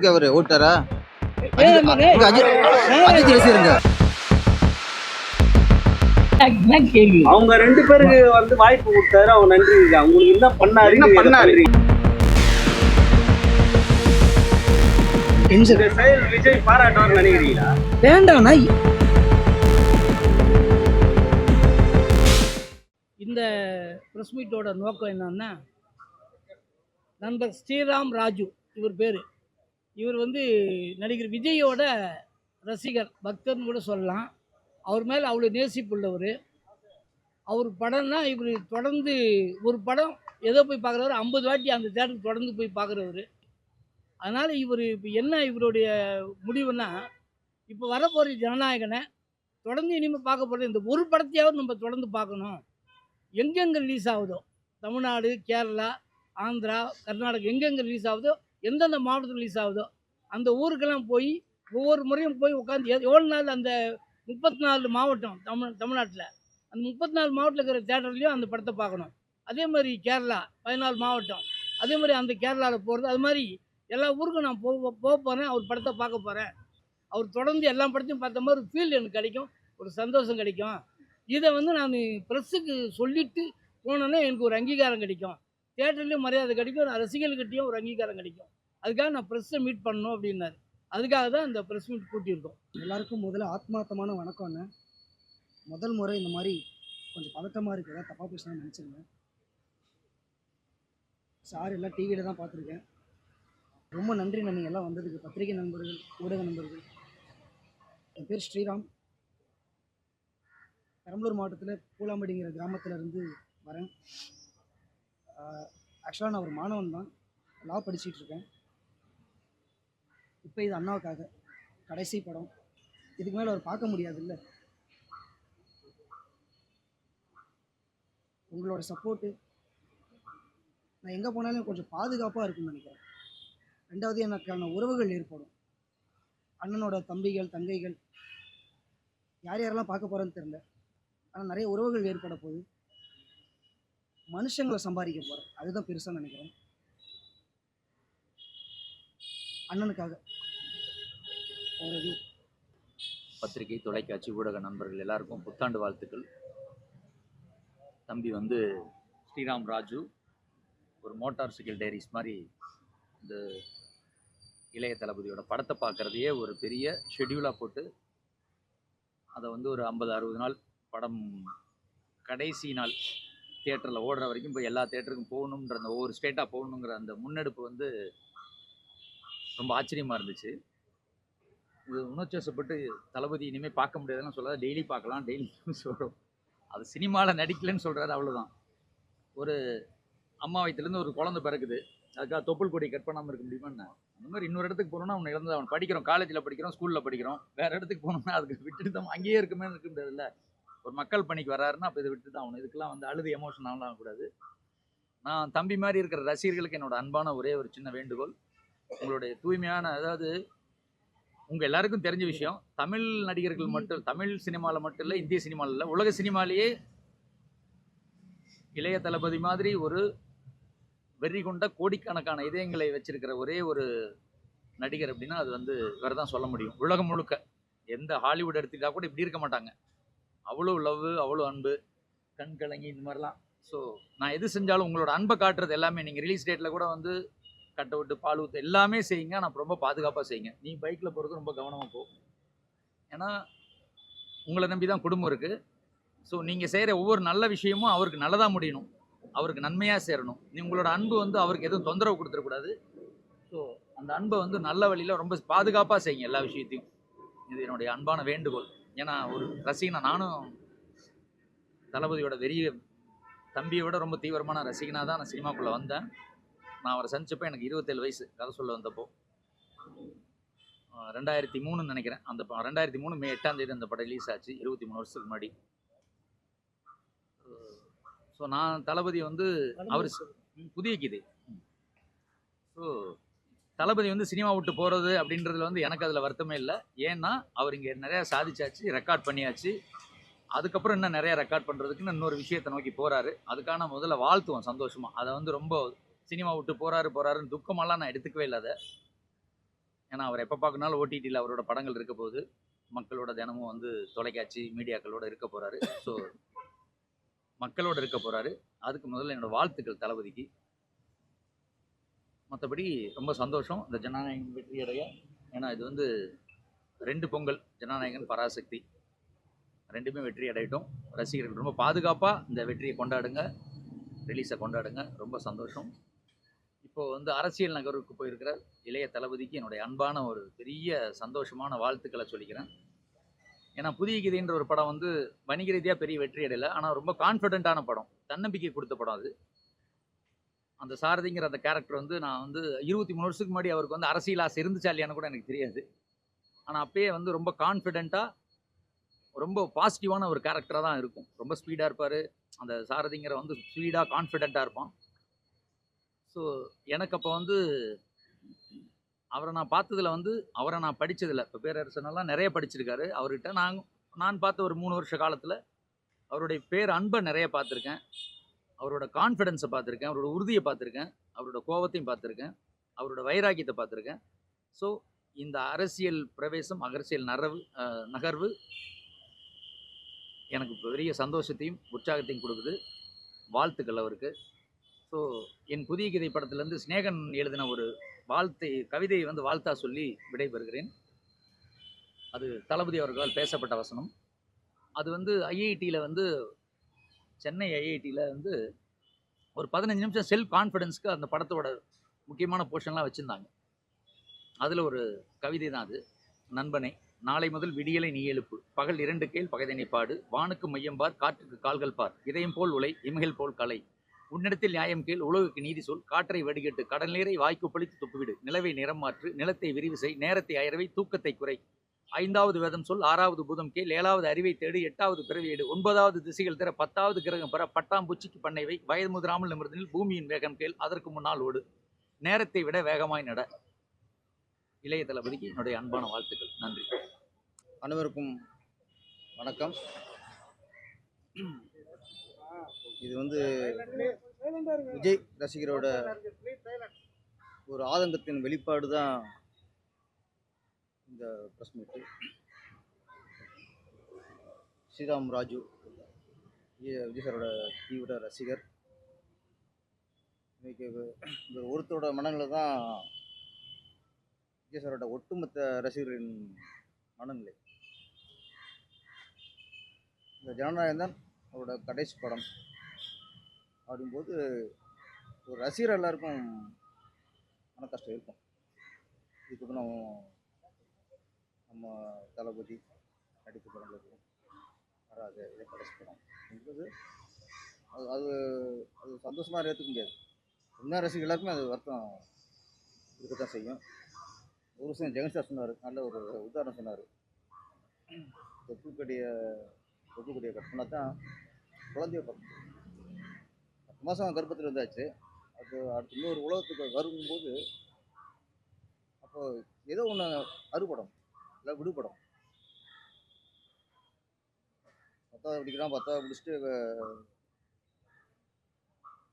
அஜித்துக்கு அவரு ஓட்டாரா? அஜித் ரசிகருங்க. அவங்க 2 பேருக்கு வந்து வாய்ப்பு கொடுத்தாரு, அவங்க நன்றி. அவங்களுக்கு என்ன பண்ணாரு, என்ன பண்ணாரு? இந்த செயல் விஜய் பாராட்டுவார்னு நினைக்கிறீங்களா? வேண்டாம்னா இந்த ப்ரெஸ் மீட்டோட நோக்கம் என்னன்னா, நண்பர் ஸ்ரீராம் ராஜு இவர் பேர். இவர் வந்து நடிகர் விஜயோட ரசிகர், பக்தர்னு கூட சொல்லலாம். அவர் மேலே அவ்வளோ நேசிப்புள்ளவர். அவர் படம்னா இவர் தொடர்ந்து ஒரு படம் ஏதோ போய் பார்க்குறவர், 50 வாட்டி அந்த தேட்டருக்கு தொடர்ந்து போய் பார்க்குறவர். அதனால் இவர் இப்போ என்ன இவருடைய முடிவுன்னா, இப்போ வரப்போகிற ஜனநாயகனை தொடர்ந்து இனிமேல் பார்க்க போகிறது இந்த ஒரு படத்தையாவது நம்ம தொடர்ந்து பார்க்கணும். எங்கெங்கே ரிலீஸ் ஆகுதோ, தமிழ்நாடு, கேரளா, ஆந்திரா, கர்நாடகா எங்கெங்கே ரிலீஸ் ஆகுதோ, எந்தெந்த மாவட்டத்தில் ரிலீஸ் ஆகுதோ அந்த ஊருக்கெல்லாம் போய் ஒவ்வொரு முறையும் போய் உட்காந்து எவ்வளோ நாள் அந்த 34 மாவட்டம் தமிழ்நாட்டில் அந்த 34 மாவட்டத்தில் இருக்கிற தேட்டர்லேயும் அந்த படத்தை பார்க்கணும். அதே மாதிரி கேரளா 14 மாவட்டம், அதே மாதிரி அந்த கேரளாவில் போகிறது. அது மாதிரி எல்லா ஊருக்கும் நான் போக போகிறேன், அவர் படத்தை பார்க்க போகிறேன். அவர் தொடர்ந்து எல்லா படத்தையும் பார்த்த மாதிரி ஒரு ஃபீல் எனக்கு கிடைக்கும், ஒரு சந்தோஷம் கிடைக்கும். இதை வந்து நான் ப்ரெஸ்ஸுக்கு சொல்லிவிட்டு போனோன்னே எனக்கு ஒரு அங்கீகாரம் கிடைக்கும், தேட்டர்லேயும் மரியாதை கிடைக்கும், ரசிகர்கள்கிட்டையும் ஒரு அங்கீகாரம் கிடைக்கும். அதுக்காக நான் ப்ரெஸ்ஸை மீட் பண்ணணும் அப்படின்னாரு. அதுக்காக தான் இந்த ப்ரெஸ் மீட் கூட்டியிருக்கோம். எல்லாருக்கும் முதல்ல ஆத்மார்த்தமான வணக்கம்ண்ணே. முதல் முறை இந்த மாதிரி கொஞ்சம் பதட்டமாக இருக்குது, ஏதாவது தப்பாக பேசணும்னு நினச்சிருந்தேன். சார் எல்லாம் டிவியில் தான் பார்த்துருக்கேன். ரொம்ப நன்றி நீங்கள் எல்லாம் வந்ததுக்கு, பத்திரிகை நண்பர்கள், ஊடக நண்பர்கள். என் பேர் ஸ்ரீராம். பெரம்பலூர் மாவட்டத்தில் பூலாம்படிங்கிற கிராமத்திலேருந்து வரேன். ஆக்சுவலாக நான் ஒரு மாணவன் தான், லா படிச்சிட்ருக்கேன். இப்போ இது அண்ணாவுக்காக கடைசி படம், இதுக்கு மேலே அவர் பார்க்க முடியாது இல்லை. உங்களோட சப்போர்ட்டு நான் எங்கே போனாலும் கொஞ்சம் பாதுகாப்பாக இருக்குன்னு நினைக்கிறேன். ரெண்டாவது எனக்கான உறவுகள் ஏற்படும். அண்ணனோட தம்பிகள், தங்கைகள், யார் யாரெல்லாம் பார்க்க போகிறேன்னு தெரியல, ஆனால் நிறைய உறவுகள் ஏற்பட போகுது. மனுஷங்களை சம்பாதிக்க போகிறேன், அதுதான் பெருசாக நினைக்கிறேன். அண்ணனுக்காக ஒரு பத்திரிகை, தொலைக்காட்சி, ஊடக நண்பர்கள் எல்லாருக்கும் புத்தாண்டு வாழ்த்துக்கள். தம்பி வந்து ஸ்ரீராம் ராஜு ஒரு மோட்டார் சைக்கிள் டைரிஸ் மாதிரி இந்த இளைய தளபதியோட படத்தை பார்க்குறதையே ஒரு பெரிய ஷெட்யூலாக போட்டு அதை வந்து ஒரு 50-60 நாள் படம் கடைசி நாள் தியேட்டரில் ஓடுற வரைக்கும் போய் எல்லா தியேட்டருக்கும் போகணுன்ற அந்த ஒவ்வொரு ஸ்டேட்டாக போகணுங்கிற அந்த முன்னெடுப்பு வந்து ரொம்ப ஆச்சரியமாக இருந்துச்சு. இது உணர்ச்சிவசப்பட்டு தளபதி இனிமேல் பார்க்க முடியாதுன்னு சொல்லாத, டெய்லி பார்க்கலாம், டெய்லி சொல்கிறோம். அது சினிமாவில் நடிக்கலன்னு சொல்கிறாரு, அவ்வளோதான். ஒரு அம்மா வயிற்றுலேருந்து ஒரு குழந்தை பிறக்குது, அதுக்காக தொப்புள் கொடி கட் பண்ணாமல் இருக்க முடியுமான்னு. அந்த மாதிரி இன்னொரு இடத்துக்கு போகணுன்னா அவனை இழந்து அவன் படிக்கிறோம், காலேஜில் படிக்கிறோம், ஸ்கூலில் படிக்கிறோம், வேறு இடத்துக்கு போகணுன்னா அதுக்கு விட்டுட்டு தான் அங்கேயே இருக்குமே இருக்க முடியாதுல்ல. ஒரு மக்கள் பணிக்கு வர்றாருன்னா அப்போ இதை விட்டு தான் அவனை இதுக்கெல்லாம் வந்து அழுது எமோஷன் ஆகக்கூடாது. நான் தம்பி மாதிரி இருக்கிற ரசிகர்களுக்கு என்னோட அன்பான ஒரே ஒரு சின்ன வேண்டுகோள், உங்களுடைய தூய்மையான, அதாவது உங்கள் எல்லாருக்கும் தெரிஞ்ச விஷயம், தமிழ் நடிகர்கள் மட்டும், தமிழ் சினிமாவில் மட்டும் இல்லை, இந்திய சினிமாவில் இல்லை, உலக சினிமாலேயே இளைய தளபதி மாதிரி ஒரு வெறி கொண்ட கோடிக்கணக்கான இதயங்களை வச்சிருக்கிற ஒரே ஒரு நடிகர் அப்படின்னா அது வந்து இவர் தான் சொல்ல முடியும். உலகம் முழுக்க எந்த ஹாலிவுட் எடுத்துக்கிட்டா கூட இப்படி இருக்க மாட்டாங்க. அவ்வளோ லவ், அவ்வளோ அன்பு, கண் கலங்கி இந்த மாதிரிலாம். ஸோ நான் எது செஞ்சாலும் உங்களோட அன்பை காட்டுறது எல்லாமே, நீங்கள் ரிலீஸ் டேட்டில் கூட வந்து கட்டை விட்டு பால் ஊற்று எல்லாமே செய்யுங்க, நான் ரொம்ப பாதுகாப்பாக செய்யுங்க. நீ பைக்கில் போகிறது ரொம்ப கவனமாக போ, ஏன்னா உங்களை நம்பி தான் குடும்பம் இருக்குது. ஸோ நீங்கள் செய்கிற ஒவ்வொரு நல்ல விஷயமும் அவருக்கு நல்லதாக முடியணும், அவருக்கு நன்மையாக சேரணும். உங்களோட அன்பு வந்து அவருக்கு எதுவும் தொந்தரவு கொடுத்துடக்கூடாது. ஸோ அந்த அன்பை வந்து நல்ல வழியில் ரொம்ப பாதுகாப்பாக செய்யுங்க எல்லா விஷயத்தையும். இது என்னுடைய அன்பான வேண்டுகோள். ஏன்னா ஒரு ரசிகனா நானும் தளபதியோட வெறிய தம்பியை விட ரொம்ப தீவிரமான ரசிகனாக தான் நான் சினிமாக்குள்ளே வந்தேன். நான் அவரை சந்திச்சப்போ எனக்கு 27 வயசு, கதை சொல்ல வந்தப்போ 2003 நினைக்கிறேன். அந்த 2003 மே 8ஆம் தேதி அந்த படம் ரிலீஸ் ஆச்சு, 23 வருஷத்துக்கு முன்னாடி. ஸோ நான் தளபதி வந்து அவர் புதிய கீதை. ஸோ தளபதி வந்து சினிமா விட்டு போகிறது அப்படின்றதுல வந்து எனக்கு அதில் வருத்தமே இல்லை. ஏன்னா அவர் இங்கே நிறையா சாதிச்சாச்சு, ரெக்கார்ட் பண்ணியாச்சு. அதுக்கப்புறம் இன்னும் நிறையா ரெக்கார்ட் பண்ணுறதுக்குன்னு இன்னொரு விஷயத்தை நோக்கி போகிறாரு. அதுக்கான முதல்ல வாழ்த்துவோம் சந்தோஷமாக. அதை வந்து ரொம்ப சினிமா விட்டு போகிறாருன்னு துக்கமெல்லாம் நான் எடுத்துக்கவே இல்லை. அதை ஏன்னா அவர் எப்போ பார்க்கனாலும் ஓடிடியில் அவரோட படங்கள் இருக்க போது மக்களோட தினமும் வந்து தொலைக்காட்சி மீடியாக்களோட இருக்க போகிறாரு. ஸோ மக்களோட இருக்க போகிறாரு. அதுக்கு முதல்ல என்னோடய வாழ்த்துக்கள் தளபதிக்கு. மற்றபடி ரொம்ப சந்தோஷம் இந்த ஜனநாயகன் வெற்றியடைய. ஏன்னா இது வந்து 2 பொங்கல், ஜனநாயகன் பராசக்தி ரெண்டுமே வெற்றி அடையட்டும். ரசிகர்கள் ரொம்ப பாதுகாப்பாக இந்த வெற்றியை கொண்டாடுங்க, ரிலீஸை கொண்டாடுங்க. ரொம்ப சந்தோஷம். இப்போ வந்து அரசியல் நகருக்கு போயிருக்கிற இளைய தளபதிக்கு என்னுடைய அன்பான ஒரு பெரிய சந்தோஷமான வாழ்த்துக்களை சொல்லிக்கிறேன். ஏன்னா புதிய கீதைன்ற ஒரு படம் வந்து வணிக ரீதியாக பெரிய வெற்றி அடையலை, ஆனால் ரொம்ப கான்ஃபிடென்ட்டான படம், தன்னம்பிக்கை கொடுத்த படம் அது. அந்த சாரதிங்கிற அந்த கேரக்டர் வந்து நான் வந்து 23 வருஷத்துக்கு முன்னாடி அவருக்கு வந்து அரசியல் ஆசை இருந்துச்சா இல்லையான்னு கூட எனக்கு தெரியாது. ஆனால் அப்பயே வந்து ரொம்ப கான்ஃபிடென்ட்டாக ரொம்ப பாசிட்டிவான ஒரு கேரக்டராக தான் இருக்கும். ரொம்ப ஸ்பீடாக இருப்பார். அந்த சாரதிங்கிற வந்து ஸ்பீடாக கான்ஃபிடென்ட்டாக இருப்பான். ஸோ எனக்கு அப்போ வந்து அவரை நான் பார்த்ததில் வந்து அவரை நான் படித்ததில்லை. இப்போ பேரரசனெல்லாம் நிறைய படிச்சிருக்காரு. அவர்கிட்ட நான் பார்த்த ஒரு 3 வருஷ காலத்தில் அவருடைய அன்பை நிறைய பார்த்துருக்கேன். அவரோட கான்ஃபிடென்ஸை பார்த்துருக்கேன், அவரோட உறுதியை பார்த்துருக்கேன், அவரோட கோபத்தையும் பார்த்துருக்கேன், அவரோட வைராக்கியத்தை பார்த்துருக்கேன். ஸோ இந்த அரசியல் பிரவேசம், அரசியல் நகர்வு எனக்கு பெரிய சந்தோஷத்தையும் உற்சாகத்தையும் கொடுக்குது. வாழ்த்துக்கள் அவருக்கு. ஸோ என் புதிய கீதை படத்துலேருந்து ஸ்நேகன் எழுதின ஒரு கவிதையை வந்து வாழ்த்தா சொல்லி விடைபெறுகிறேன். அது தளபதி அவர்களால் பேசப்பட்ட வசனம். அது வந்து ஐஐடியில் வந்து சென்னை ஐஐடியில் வந்து ஒரு 15 நிமிஷம் செல்ஃப் கான்ஃபிடென்ஸ்க்கு அந்த படத்தோட முக்கியமான போர்ஷன்லாம் வச்சுருந்தாங்க. அதில் ஒரு கவிதை தான் அது. நண்பனே, நாளை முதல் விடியலை நீ எழுப்பு, பகல் 2 கேள் பகைதனை பாடு, வானுக்கு மையம் பார், காற்றுக்கு கால்கள் பார், இதயம் போல் உலை, இமைகள் போல் கலை, உன்னிடத்தில் நியாயம் கேள், உலகுக்கு நீதி சொல், காற்றை வடிகட்டு, கடல் நீரை வாய்க்கு பழித்து துப்பிவிடு, நிலவை நிறம் மாற்று, நிலத்தை விரிவு செய், நேரத்தை அயர்வை, தூக்கத்தை குறை, 5வது வேதம் சொல், 6வது பூதம் கேள், 7வது அறிவை தேடு, 8வது பிறவி எடு, 9வது திசைகள் தர, 10வது கிரகம் பெற, பட்டாம்பூச்சிக்கு பண்ணை வை, வயது முதிராமல் நிமிர்ந்தனில் பூமியின் வேகம் கேள், அதற்கு முன்னால் ஓடு, நேரத்தை விட வேகமாய் நட. இளைய தளபதிக்கு என்னுடைய அன்பான வாழ்த்துக்கள். நன்றி. அனைவருக்கும் வணக்கம். இது வந்து விஜய் ரசிகரோட ஒரு ஆதங்கத்தின் வெளிப்பாடு தான் இந்த ப்ரெஸ் மீட்டு. ஸ்ரீராம் ராஜு விஜய் சாரோட தீவிர ரசிகர். இன்னைக்கு இந்த ஒருத்தரோட மனநிலை தான் விஜய் சாரோட ஒட்டுமொத்த ரசிகர்களின் மனநிலை. இந்த ஜனநாயகம் தான் அவரோட கடைசி படம் அப்படிங்கும்போது ஒரு ரசிகர் எல்லாருக்கும் மன கஷ்டம் இருக்கும். இதுக்கு நம்ம தளபதி நடித்த படங்களுக்கு வராது, இதே கடைசி படம் என்பது அது அது அது சந்தோஷமாக ஏற்றுக்க முடியாது. உண்மையான ரசிகர் எல்லாருக்குமே அது வருத்தம் இருக்கத்தான் செய்யும். ஒரு விஷயம் ஜெகன் சார் சொன்னார், நல்ல ஒரு உதாரணம் சொன்னார். தொப்புக்கடியை கட் பண்ணால் தான் குழந்தைய பார்க்கணும். 10 மாதம் கர்ப்பத்தில் இருந்தாச்சு. அது அடுத்து இன்னொரு உலகத்துக்கு வரும்போது அப்போ ஏதோ ஒன்று அறுபடம் இல்லை விடுபடும். 10வது படிக்கிறான், 10வது முடிச்சுட்டு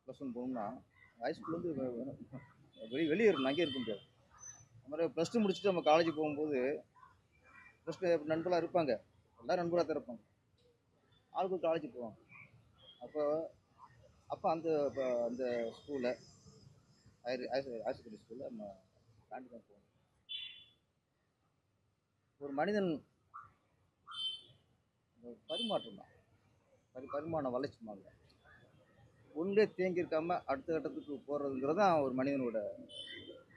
+1 போகணும்னா ஹைஸ்கூல்லேருந்து வெளியே இருக்கணும், அங்கேயே இருக்க முடியாது. அது மாதிரி +2 முடிச்சுட்டு நம்ம காலேஜ் போகும்போது +2 நண்பர்களாக இருப்பாங்க, எல்லோரும் நண்பராக தான் இருப்பாங்க. ஆளுக்கு காலேஜுக்கு போவாங்க. அப்போ அந்த ஸ்கூலில் ஹையர் செகண்டரி ஸ்கூலில் நம்ம தாண்டி தான் போவோம். ஒரு மனிதன் பரிமாற்றம் தான், பரிமாண வளர்ச்சி மாதிரி ஒன்றே தேங்கி இருக்காமல் அடுத்த கட்டத்துக்கு போகிறதுங்கிறது தான் ஒரு மனிதனோட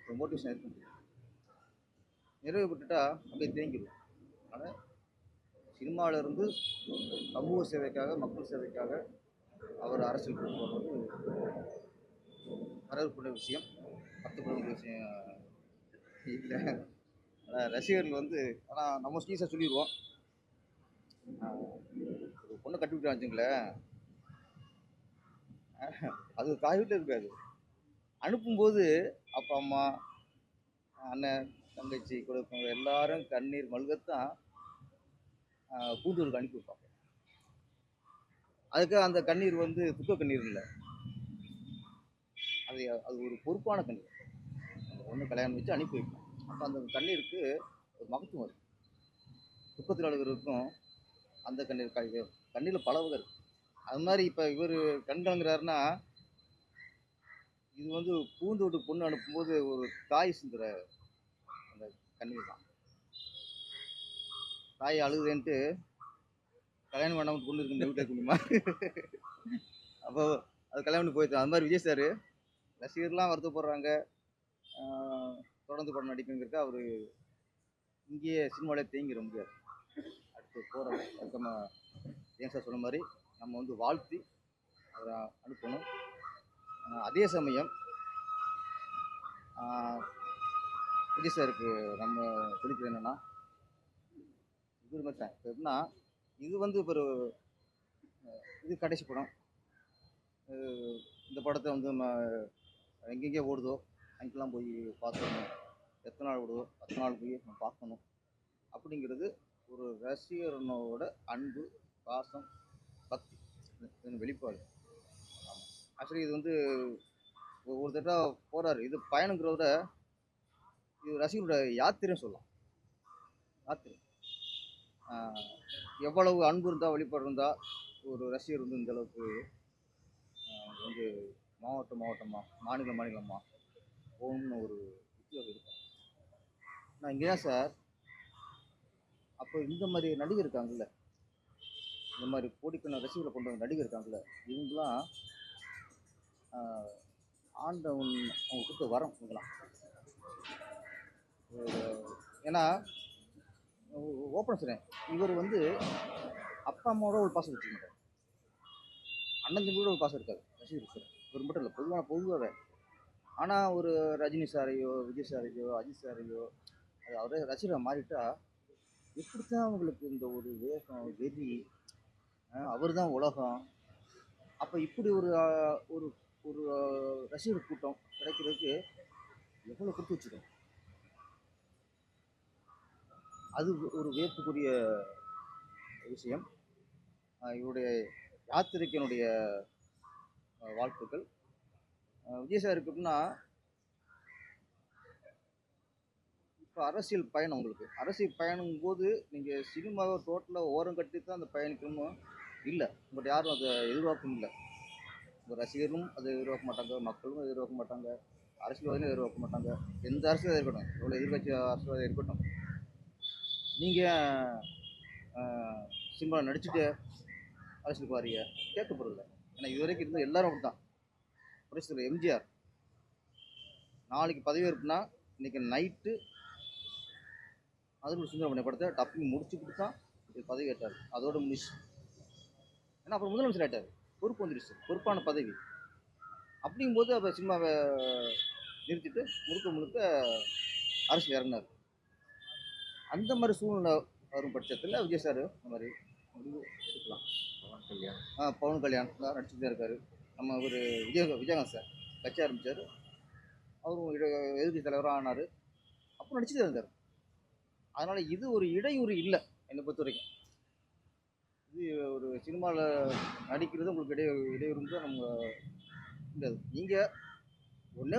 ஒரு மோட்டிவேஷன் இருக்க முடியும். நிறைவு பெற்றுட்டா அப்படியே தேங்கிடும். ஆனால் சினிமாவிலிருந்து சமூக சேவைக்காக, மக்கள் சேவைக்காக அவர் அரசியலுக்கு போகிறது வரவேற்கக்கூடிய விஷயம், வருத்தப்படக்கூடிய விஷயம் இல்லை. ஆனால் ரசிகர்கள் வந்து ஆனால் நம்ம ஸ்டீஸாக சொல்லிடுவோம். ஒரு பொண்ணை கட்டி விட்டு வச்சுங்களேன், அது தாய் வீட்டில் இருக்காது. அனுப்பும்போது அப்பா அம்மா அண்ணன் தங்கச்சி கூட இருக்கவங்க எல்லாரும் கண்ணீர் மல்கத்தான் பூந்தூருக்கு அனுப்பி வைப்பாங்க. அதுக்கு அந்த கண்ணீர் வந்து துக்க கண்ணீர் இல்லை, அது ஒரு பொறுப்பான கண்ணீர். அந்த பொண்ணு கல்யாணம் வச்சு அனுப்பி வைப்போம். அப்போ அந்த கண்ணீருக்கு ஒரு மகத்துவம் இருக்குது. துக்கத்தில் அழுகிறதுக்கும் அந்த கண்ணீர் கண்ணீரில் பல வகை இருக்குது. அது மாதிரி இப்போ இவர் கண் கலங்குறாருன்னா, இது வந்து பூந்து விட்டு பொண்ணு அனுப்பும்போது ஒரு தாய் சிந்துற அந்த கண்ணீர் தான். தாய் அழுகுதுன்ட்டு கல்யாணம் பண்ணாமல் பொண்ணு இருக்கு வீட்டில் இருக்க முடியுமா? அப்போ அது கல்யாணம் பண்ணி போயிடுது. அது மாதிரி விஜய் சார் ரசிகர்லாம் வருத்தப்படுறாங்க, தொடர்ந்து படம் நடிக்கணுங்கிறக்க அவர் இங்கேயே சினிமாவிலே தேங்கிட முடியாது. அடுத்து போகிறோம். அதுக்கு நம்ம ஏன் சார் சொன்ன மாதிரி நம்ம வந்து வாழ்த்தி அவரை அனுப்பணும். அதே சமயம் விஜய் சாருக்கு நம்ம சொல்லிக்கிறது என்னென்னா, இது மாதிரி தான் இப்போ எப்படின்னா, இது வந்து இப்போ ஒரு இது கடைசி படம். இந்த படத்தை வந்து நம்ம எங்கெங்கே ஓடுதோ அங்கெல்லாம் போய் பார்க்கணும். எத்தனை நாள் ஓடுதோ 10 நாள் போய் நம்ம பார்க்கணும் அப்படிங்கிறது ஒரு ரசிகரனோட அன்பு, பாசம், பக்தி, இது வெளிப்பாடு. ஆமாம், ஆக்சுவலி இது வந்து ஒரு தடவை போகிறாரு. இது பயணங்கிறத இது ரசிகரோட யாத்திரைன்னு சொல்லலாம். யாத்திரை எவ்வளவு அன்பு இருந்தால், வெளிப்பாடு இருந்தால் ஒரு ரசிகர் வந்து இந்த அளவுக்கு வந்து மாவட்டமாக மாநிலமாக போகணும்னு ஒரு உத்தியோகம் இருக்கும். நான் இங்கே தான் சார். அப்போ இந்த மாதிரி நடிகர் இருக்காங்கல்ல, இந்த மாதிரி கோடிக்கணக்கான ரசிகர்களை கொண்டு வந்த நடிகர் இருக்காங்கல்ல, இவங்களாம் ஆண்டவன் அவங்க கொடுத்த வரம் இவங்களாம். ஏன்னா ஓப்பன் சொல்கிறேன், இவர் வந்து அப்பா அம்மாவோட ஒரு பாசம் வச்சுருக்காரு, அண்ணன் தம்பியோட ஒரு பாசம் இருக்காது ரசிகர் சார். இவர் மட்டும் இல்லை, பொதுவாகவே. ஆனால் ஒரு ரஜினி சாரையோ, விஜய் சாரையோ, அஜித் சாரையோ அது அவரே ரசிகராக மாறிட்டா எப்படித்தான் அவங்களுக்கு இந்த ஒரு வேகம், வெறி, அவர் தான் உலகம். அப்போ இப்படி ஒரு ஒரு ஒரு ரசிகர் கூட்டம் கிடைக்கிறதுக்கு எவ்வளோ கொடுத்து வச்சுக்கணும். அது ஒரு வியப்புக்குரிய விஷயம். இவருடைய யாத்திரைக்கு என்னுடைய வாழ்த்துக்கள். விஜய் சார் இருக்கு அப்படின்னா, இப்போ அரசியல் பயணம், உங்களுக்கு அரசியல் பயணம் போது நீங்கள் சினிமாவை டோட்டலாக ஓரம் கட்டி தான் அந்த பயணிக்கணும் இல்லை. உங்கள்கிட்ட யாரும் அதை எதிர்பார்க்கணும் இல்லை. உங்கள் ரசிகரும் அதை எதிர்பார்க்க மாட்டாங்க, மக்களும் எதிர்பார்க்க மாட்டாங்க, அரசியல்வாதியும் எதிர்பார்க்க மாட்டாங்க. எந்த அரசியல் இருக்கட்டும், எவ்வளோ எதிர்கட்சி அரசியல்வாதி இருக்கட்டும், நீங்கள் சினிமாவில் நடிச்சுட்டு அரசியலுக்கு வாரிய கேட்கப்படுறதில்ல. ஏன்னா இது வரைக்கும் இருந்த எல்லாரும் அப்படி தான். புரட்சித்தலைவர் எம்ஜிஆர் நாளைக்கு பதவி இருக்குன்னா இன்றைக்கி நைட்டு அதுக்கு சுந்தரமணிய படத்தை டப்பிங் முடிச்சுக்கிட்டு தான் இது பதவி ஏற்றார். அதோட முடிச்சு. ஏன்னா அப்புறம் முதலமைச்சர் ஆகிட்டார், பொறுப்பு வந்துடுச்சு, பொறுப்பான பதவி. அப்படிங்கும்போது அப்போ சினிமாவை நிறுத்திட்டு முழுக்க அரசியல் இறங்கினார். அந்த மாதிரி சூழ்நிலை வரும் பட்சத்தில் விஜய் சார் இந்த மாதிரி முடிவு எடுக்கலாம். பவன் கல்யாண் தான் நடிச்சுட்டு தான் இருக்கார். நம்ம ஒரு விஜயகாந்த் சார் கட்சி ஆரம்பித்தார், அவரும் எதிர்கட்சி தலைவராக ஆனார், அப்புறம் நடிச்சுட்டு இருந்தார். அதனால் இது ஒரு இடையூறு இல்லை என்னை பொறுத்த வரைக்கும். இது ஒரு சினிமாவில் நடிக்கிறது உங்களுக்கு இடையூறு தான் நம்ம முடியாது. நீங்கள்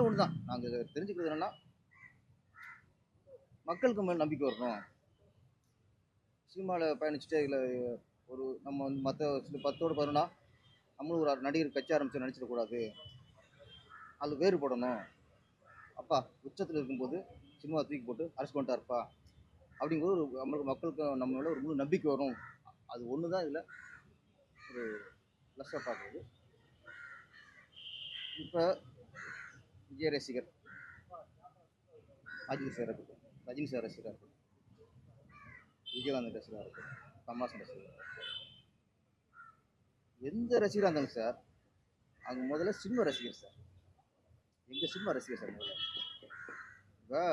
ஒன்று தான் நாங்கள் தெரிஞ்சுக்கிறது என்னென்னா, மக்களுக்கு மேலே நம்பிக்கை வரணும். சினிமாவில் பயணிச்சுட்டு இதில் ஒரு நம்ம வந்து மற்ற 10ஓட 11 நம்மளும் ஒரு நடிகர் கட்சி ஆரம்பித்து நடிச்சிடக்கூடாது, அது வேறுபடணும். அப்பா உச்சத்தில் இருக்கும்போது சினிமா தூக்கி போட்டு அரசு பண்ணிட்டாருப்பா அப்படிங்கும்போது ஒரு மக்களுக்கு நம்ம மேலே ஒரு முழு நம்பிக்கை வரும். அது ஒன்று தான் இதில் ஒரு ப்ளஸ்ஸாக பார்க்குறது. இப்போ விஜய் ரசிகர், அஜித் சார் இருக்கட்டும், ரஜினி சார் ரசிகராக இருக்கட்டும், விஜயகாந்த் ரசிகராக இருக்கட்டும், கமல்ஹாசன் ரசிகராக இருக்கட்டும், எந்த ரசிகராக இருந்தாலும் சார் அவங்க முதல்ல சினிமா ரசிகர் சார். எங்கள் சினிமா ரசிகர் சார் முதல்ல. இப்போ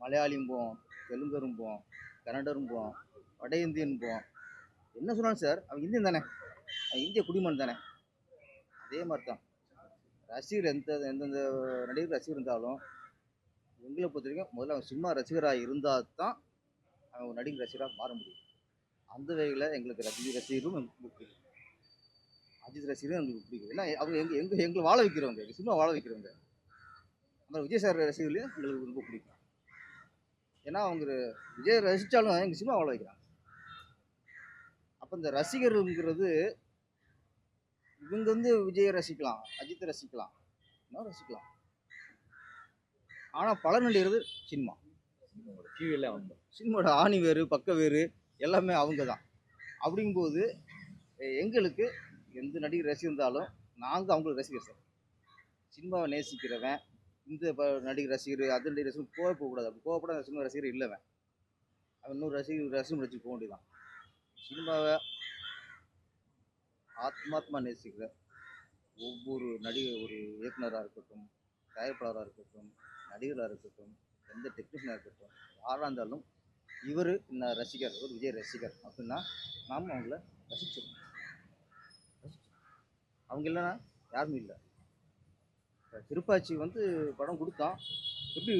மலையாளியும் போவோம், தெலுங்கரும் போவோம், கன்னடரும் போவோம், வட இந்தியன் போவோம், என்ன சொன்னாலும் சார் அவன் இந்தியன் தானே, அவன் இந்திய குடிமகன் தானே. அதே மாதிரி தான் ரசிகர் எந்தெந்த நடிகர் ரசிகர் இருந்தாலும் எங்களை பொறுத்த வரைக்கும் முதல்ல அவன் சினிமா ரசிகராக இருந்தால் தான் அவன் ஒரு நடிகர் ரசிகராக மாற முடியும். அந்த வகையில் எங்களுக்கு ரஜினி ரசிகரும் எங்களுக்கு பிடிக்கும், அஜித் ரசிகரும் எங்களுக்கு பிடிக்கும். ஏன்னா அவங்க எங்களை வாழ வைக்கிறவங்க, சினிமா வாழ வைக்கிறவங்க. அந்த விஜய் சார் ரசிகர்களையும் எங்களுக்கு ரொம்ப பிடிக்கும். ஏன்னா அவங்க விஜய் ரசித்தாலும் எங்கள் சினிமா அவ்வளோ வைக்கிறாங்க. அப்போ இந்த ரசிகருங்கிறது இவங்க வந்து விஜயை ரசிக்கலாம், அஜித்தை ரசிக்கலாம், இன்னும் ரசிக்கலாம். ஆனால் பலன் அடைகிறது சினிமா. டிவியில் வந்து சினிமாவோட ஆணி வேறு பக்க வேறு எல்லாமே அவங்க தான். அப்படிங்கும்போது எங்களுக்கு எந்த நடிகர் ரசிகர்ந்தாலும் நாங்கள் அவங்களுக்கு ரசிகர் சார். சினிமாவை நேசிக்கிறவன் இந்த நடிகர் ரசிகர் அது நடிகர் ரசிகர் போகக்கூடாது. அப்படி போகக்கூடாது. அந்த சினிமா ரசிகர் இல்லைவன் அவன் இன்னொரு ரசிகர் வச்சு போக வேண்டியதான். சினிமாவை ஆத்மாத்மா நேசிக்கிற ஒவ்வொரு நடிகர், ஒரு இயக்குனராக இருக்கட்டும், தயாரிப்பாளராக இருக்கட்டும், நடிகராக இருக்கட்டும், எந்த டெக்னீஷியனாக இருக்கட்டும், யாராக இருந்தாலும் இவர் இந்த ரசிகர், ஒரு விஜய் ரசிகர் அப்படின்னா நாம் அவங்கள ரசிச்சிடணும். அவங்க இல்லைன்னா யாருமே இல்லை. திருப்பாச்சி வந்து படம் கொடுத்தான், எப்படி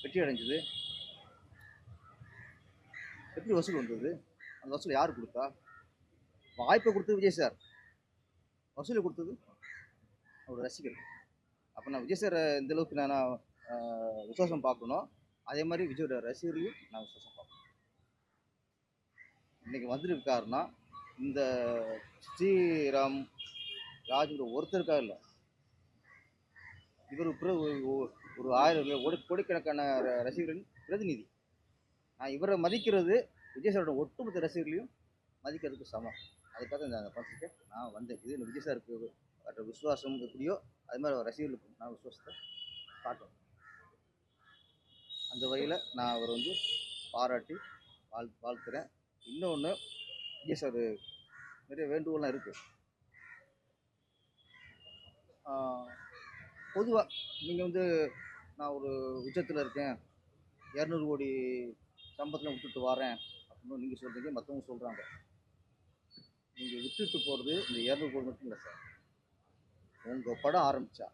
வெற்றி அடைஞ்சது, எப்படி வசூல் வந்தது, அந்த வசூல் யார் கொடுத்தா? வாய்ப்பை கொடுத்தது விஜய் சார், வசூலை கொடுத்தது அவர் ரசிகர். அப்போ நான் விஜய் சார் இந்த அளவுக்கு நான் விசுவாசம் பார்க்கணும், அதே மாதிரி விஜயோட ரசிகர்களையும் நான் விசுவாசம் பார்க்கணும். இன்றைக்கி வந்திருக்காருன்னா இந்த ஸ்ரீராம் ராஜுங்கிற ஒருத்தருக்காக இல்லை, இவர் ஒரு 1000 கோடிக்கணக்கான ரசிகர்களின் பிரதிநிதி. நான் இவரை மதிக்கிறது விஜய் சாரோட ஒட்டுமொத்த ரசிகர்களையும் மதிக்கிறதுக்கு சமம். அதுக்காக இந்த படத்துக்கு நான் வந்தேன். இது இந்த விஜய் சாருக்கு வர விசுவாசம் எப்படியோ அது மாதிரி அவர் ரசிகர்களுக்கும் நான் விசுவாசத்தை காட்டுவேன். அந்த வகையில் நான் அவர் வந்து பாராட்டி வாழ்த்துறேன். இன்னொன்று, விஜய் சார் நிறைய வேண்டுகோள்லாம் இருக்குது. பொதுவாக நீங்கள் வந்து நான் ஒரு உச்சத்தில் இருக்கேன், 200 கோடி சம்பளத்தில் விட்டுட்டு வரேன் அப்படின்னு நீங்கள் சொல்கிறீங்க, மற்றவங்க சொல்கிறாங்க. நீங்கள் விட்டுட்டு போகிறது இந்த 200 கோடி மட்டும் இல்லை சார். உங்கள் படம் ஆரம்பித்தா,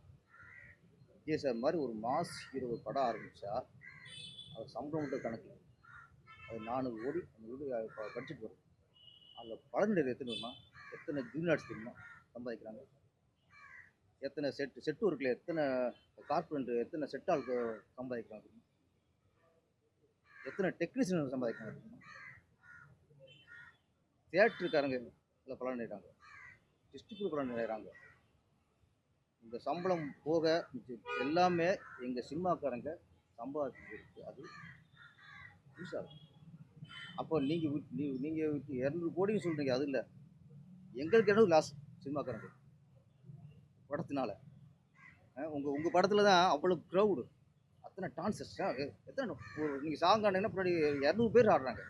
விஜய் சார் மாதிரி ஒரு மாஸ் ஹீரோ படம் ஆரம்பித்தா அவர் சம்பளம் மட்டும் கணக்கு அது 400 கோடி 500 கோடி பட்ஜெட் வரும். அதில் பலன் எத்தனை ஜூனியர்ஸ் தெரியுமா சம்பாதிக்கிறாங்க, எத்தனை செட்டு ஒர்க்கில் எத்தனை கார்பெண்டர், எத்தனை செட்டாளுக்கு சம்பாதிக்கிறாங்க, எத்தனை டெக்னீஷியன் சம்பாதிக்கிறாங்க, தியேட்டருக்காரங்க இல்லை பலன் அடைகிறாங்க, டிஸ்ட்ரிபியூட்டர் பலன் அடைகிறாங்க. இந்த சம்பளம் போக எல்லாமே எங்கள் சினிமாக்காரங்க சம்பாதிச்சிருக்கு. அது யூஸ் ஆகும். அப்போ நீங்கள் 200 கோடின்னு சொல்கிறீங்க, அது இல்லை, எங்களுக்கு என்ன லாஸ் சினிமாக்காரங்க படத்தினால. உங்கள் படத்தில் தான் அவ்வளோ க்ரௌடு, அத்தனை டான்சர்ஸ், எத்தனை நீங்கள் சாங் ஆடினா பின்னாடி 200 பேர் ஆடுறாங்க.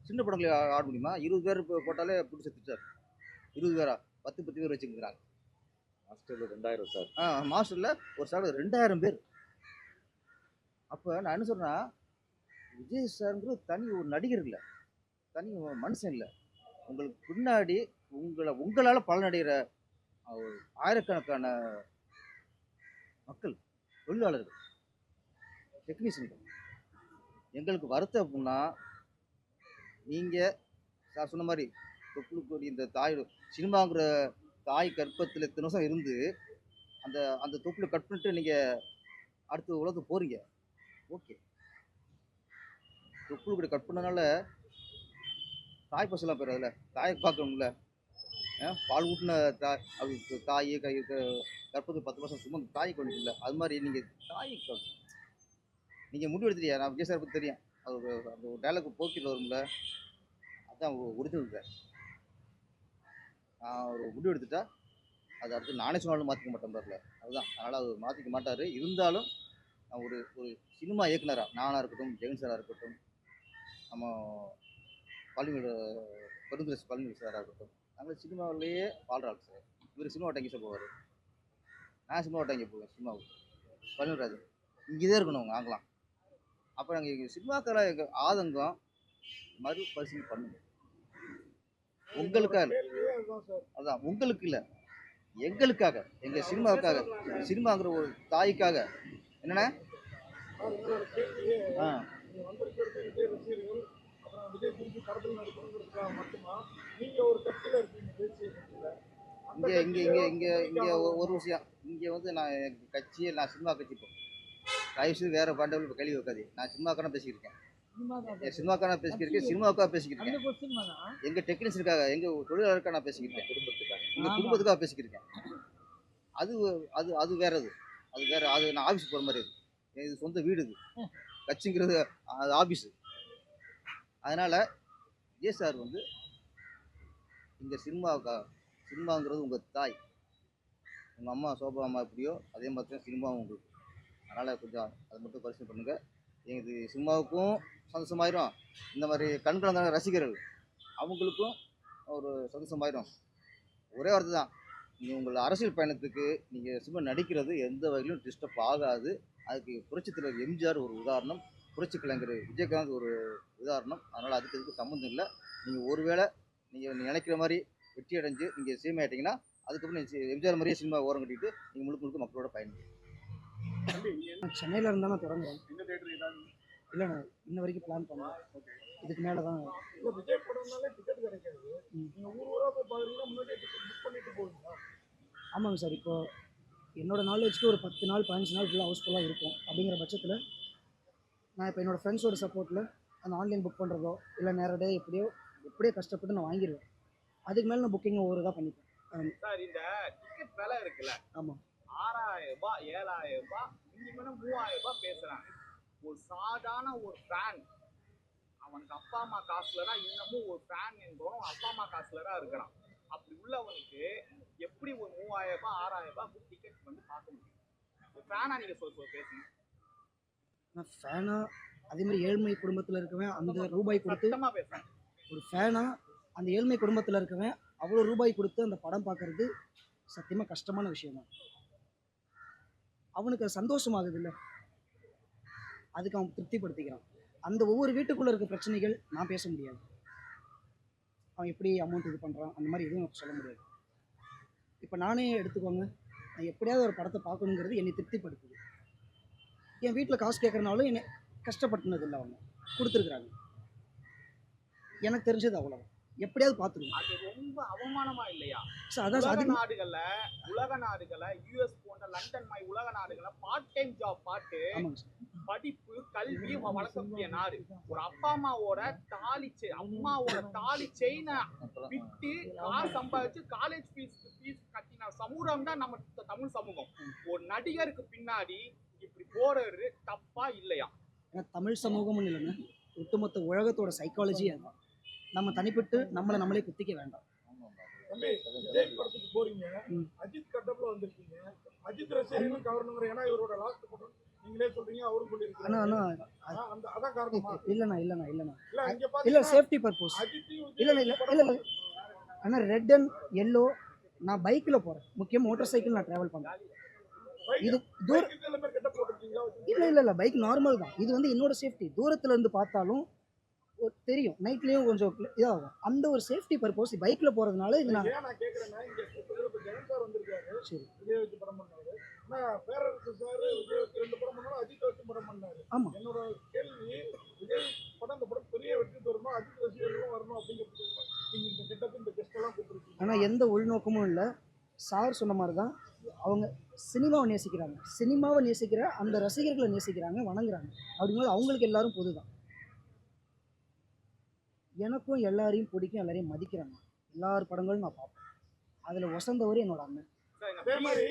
சின்ன படங்களை ஆட முடியுமா? 20 பேர் போட்டாலே பிடிச்ச திட்டார். 20 பேரா 10 பேர் வச்சுக்கிறாங்க. மாஸ்டரில் 2000 சார். மாஸ்டரில் ஒரு சார் 2000 பேர். அப்போ நான் என்ன சொல்கிறேன்னா, விஜய் சார்ங்கிறது தனி ஒரு நடிகர் இல்லை, தனி மனுஷன் இல்லை. உங்களுக்கு பின்னாடி உங்களால் பலனடைகிற ஆயிரக்கணக்கான மக்கள், தொழிலாளர்கள், டெக்னீஷியன்கள். எங்களுக்கு வருத்தம் அப்படின்னா, நீங்கள் சார் சொன்ன மாதிரி தொப்புளுக்கு இந்த தாய் சினிமாங்கிற தாய் கற்பத்தில் இத்தனை வருஷம் இருந்து அந்த தொப்புளை கட் பண்ணிட்டு நீங்கள் அடுத்த உலகத்துக்கு போகிறீங்க. ஓகே, தொப்புளுக்கு கட் பண்ணனால தாய் பசலாம் போயிடாதுல்ல, தாயை பார்க்கணும்ல. பால் ஊட்டின அது தாயை கற்பது 10 வருஷம் சும்மா தாய்க்கு வந்துட்டுல. அது மாதிரி நீங்கள் தாய்க்கு நீங்கள் முடிவு எடுத்துட்டியா? நான் விஜய் சார் பற்றி தெரியும், அது அந்த ஒரு டைலாக் போக்கில் வரும்ல, அதுதான் ஒரிஜினல் சார். நான் ஒரு முடிவு எடுத்துட்டா அது அடுத்து நானே சொன்னாலும் மாற்றிக்க மாட்டேன் பாருல, அதுதான். அதனால் அது மாற்றிக்க மாட்டார். இருந்தாலும் நான் ஒரு சினிமா இயக்குனராக நானாக இருக்கட்டும், ஜெகன் சாராக இருக்கட்டும், நம்ம பெருந்துரை பழனிவேல் சாராக இருக்கட்டும், நாங்கள் சினிமாவிலேயே வாழ்கிறாள் சார். இவர் சினிமா டங்கி சார் போவார், நான் சினிமா டங்கி போவேன். சினிமாவுக்கு பழனிராஜன் இங்கே தான் இருக்கணும் நாங்களாம். அப்போ நாங்கள் எங்கள் சினிமாக்கார எங்கள் ஆதங்கம் மறுபரிசீலனை பண்ணுங்க. உங்களுக்காக அதுதான், உங்களுக்கு இல்லை, எங்களுக்காக, எங்கள் சினிமாவுக்காக, சினிமாங்கிற ஒரு தாய்க்காக. என்னண்ணே? இங்கே ஒரு விஷயம், இங்கே வந்து நான் எங்கள் கட்சியை, நான் சினிமா கட்சி இப்போ தயவுசெய்து வேறு பாண்டவர்கள் இப்போ கேள்வி வைக்காது. நான் சினிமாக்கான பேசிக்கிருக்கேன், சினிமாக்காக சினிமாக்கான பேசிக்கிருக்கேன், சினிமாவுக்காக பேசிக்கிருக்கேன், அந்த கொஸ்டின் வேணாம். எங்கள் டெக்னீஷியனுக்காக, எங்கள் தொழிலாளருக்காக நான் பேசிக்கிருக்கேன், குடும்பத்துக்காக எங்கள் ஆமா. குடும்பத்துக்காக பேசிக்கிருக்கேன். அது அது அது வேற அது வேற. அது நான் ஆஃபீஸ் போகிற மாதிரி இது சொந்த வீடு. இது கட்சிங்கிறது அது ஆஃபீஸு. அதனால் விஜய் சார் வந்து இங்கே சினிமாங்கிறது உங்கள் தாய். உங்கள் அம்மா சோபா அம்மா எப்படியோ அதே மாதிரி தான் சினிமாவும் உங்களுக்கு. அதனால் கொஞ்சம் அதை மட்டும் பரிசீலனை பண்ணுங்கள். இது சினிமாவுக்கும் சந்தோஷமாயிரும், இந்த மாதிரி கண்கலந்த ரசிகர்கள் அவங்களுக்கும் ஒரு சந்தோஷமாயிரும். ஒரே வார்த்தை தான், நீங்கள் உங்கள் அரசியல் பயணத்துக்கு நீங்கள் சினிமா நடிக்கிறது எந்த வகையிலும் டிஸ்டர்ப் ஆகாது. அதுக்கு புரட்சித் தலைவர் எம்ஜிஆர் ஒரு உதாரணம், புரட்சி கலைஞர் விஜயகாந்த் ஒரு உதாரணம். அதனால் அதுக்கு இதுக்கு சம்மந்தம் இல்லை. நீங்கள் ஒருவேளை நீங்கள் நினைக்கிற மாதிரி வெற்றி அடைஞ்சு நீங்கள் சிஎம் ஆகிட்டீங்கன்னா அதுக்கப்புறம் நீங்கள் எம்ஜிஆர் மாதிரியே சினிமா ஓரம் கட்டிட்டு நீங்கள் முழுக்க முழுக்க மக்களோட பயணிங்க. நான் சென்னையில் இருந்தால் நான் தொடங்குறேன். இல்லை நான் இன்ன வரைக்கும் பிளான் பண்ணேன். இதுக்கு மேலே தான். ஆமாங்க சார். இப்போ என்னோட நாலேஜ்க்கு ஒரு 10 நாள் 15 நாள் ஃபுல்லாக ஹவுஸ்ஃபுல்லாக இருக்கும். அப்படிங்கிற பட்சத்தில் நான் இப்போ என்னோடய ஃப்ரெண்ட்ஸோட சப்போர்ட்டில் அந்த ஆன்லைன் புக் பண்ணுறதோ இல்லை நேரடியாக எப்படியோ கஷ்டப்பட்டு நான் வாங்கிடுவேன். அதுக்கு மேலே நான் புக்கிங் ஒவ்வொரு இதாக பண்ணிப்பேன். சார் இந்த டிக்கெட் விலை இருக்குல்ல, ஆமாம் 6000 ரூபாய் 7000 ரூபாய் மினிமம் 3000 ரூபாய் பேசுறாங்க. ஒரு சாதாரண ஒரு ஃபேன் அவனுக்கு அப்பா அம்மா காசுல தான் இன்னமும் ஒரு ஃபேன் என்பவன் அப்பா அம்மா காசுல தான் இருக்கிறான். அப்படி உள்ளவனுக்கு எப்படி ஒரு 3000 ரூபாய் 6000 ரூபாய் டிக்கெட் வந்து பார்க்க முடியும்? ஒரு ஃபேனா நீங்க பேசுங்க. நான் ஃபேனாக அதே மாதிரி ஏழ்மை குடும்பத்தில் இருக்கவன் அந்த ரூபாய் கொடுத்து சத்தமா பேசுறேன். ஒரு ஃபேனாக அந்த ஏழ்மை குடும்பத்தில் இருக்கவன் அவ்வளோ ரூபாய் கொடுத்து அந்த படம் பார்க்கறது சத்தியமாக கஷ்டமான விஷயம் தான். அவனுக்கு அது சந்தோஷமாகுது இல்லை, அதுக்கு அவன் திருப்திப்படுத்திக்கிறான். அந்த ஒவ்வொரு வீட்டுக்குள்ளே இருக்க பிரச்சனைகள் நான் பேச முடியாது. அவன் எப்படி அமௌண்ட் இது பண்ணுறான் அந்த மாதிரி எதுவும் எனக்கு சொல்ல முடியாது. இப்போ நானே எடுத்துக்கோங்க, நான் எப்படியாவது ஒரு படத்தை பார்க்கணுங்கிறது என்னை திருப்திப்படுத்துது. என் வீட்டில் காசு கேட்குறனாலும் என்னை கஷ்டப்படுத்தினது இல்லை, அவங்க கொடுத்துருக்குறாங்க. எனக்கு தெரிஞ்சது அவ்வளோதான். எப்படியாவது பார்த்துருவோம். அது ரொம்ப அவமானமா இல்லையா? சார் அதான் உலக நாடுகள்ல யூஎஸ் போன்ற லண்டன் மாதிரி உலக நாடுகள்ல பார்ட் டைம் ஜாப் பார்த்து ஆமாங்க சார். படிப்பு கல்வி வளர்க்கக்கூடிய நாடு. ஒரு அப்பா அம்மாவோட தாலி செயினை விட்டு காசு சம்பாதிச்சு காலேஜ் ஃபீஸ் கட்டின சமூகம் தான் நம்ம தமிழ் சமூகம். ஒரு நடிகருக்கு பின்னாடி இப்படி போறது தப்பா இல்லையா? ஏன்னா தமிழ் சமூகம்னு இல்லைங்க, ஒட்டுமொத்த உலகத்தோட சைக்காலஜி அதுதான். நம்ம தனிப்பட்டு நம்மளே குத்திக்க வேண்டாம். விஜய் படத்துக்கு போறீங்க, அஜித் கட்டப்ல வந்திருக்கீங்க, அஜித் ரசிகர்களும் கவர்னர், ஏன்னா இவரோட லாஸ்ட் படம் நீங்களே சொல்றீங்க, அவரும் சொல்லியிருக்காரு. அதான் காரணமா? இல்லண்ணா இல்ல சேஃப்டி பர்பஸ். இல்ல ஆனா ரெட் அண்ட் எல்லோ நான் பைக்ல போறேன், முக்கியம் மோட்டார் சைக்கிள் நான் டிராவல் பண்றேன். இது இல்ல பைக் நார்மல் தான். இது வந்து என்னோட சேஃப்டி. தூரத்துல இருந்து பார்த்தாலும் தெரியும், நைட்லயும் கொஞ்சம் இதாகும். அந்த ஒரு சேஃப்டி பர்பஸ் பைக்ல போறதுனால இது நான் கேக்குறேன்னா, இங்க ஜெகன் சார் வந்திருக்காரு, சரி விஜய் வச்சு படம் பண்ணாரு. ஆனா பேரரசு சார் விஜய் வச்சு 2 படம் பண்ணாலும் அஜித் வச்சு படம் பண்ணாரு. ஆமா. என்னோட கேள்வி, விஜய் படம் இந்த படம் பெரிய வெற்றி பெறணும், அஜித் ரசிகர்களும் வரணும் அப்படிங்கிறது. நீங்க இந்த கிட்டத்தட்ட இந்த கெஸ்ட் எல்லாம் கூப்பிட்டுருக்கீங்க. ஆனா எந்த உள்நோக்கமும் இல்லை. சார் சொன்ன மாதிரி தான் அவங்க சினிமாவை நேசிக்கிறாங்க, சினிமாவை நேசிக்கிற அந்த ரசிகர்களை நேசிக்கிறாங்க, வணங்குறாங்க. அப்படிங்கும்போது அவங்களுக்கு எல்லாரும் பொதுதான். எனக்கும் எல்லாரையும் பிடிக்கும், எல்லாரையும் மதிக்கிறாங்க. எல்லார் படங்களும் நான் பார்ப்பேன். அதில் வசந்தவர் என்னோட அண்ணன். அதே மாதிரி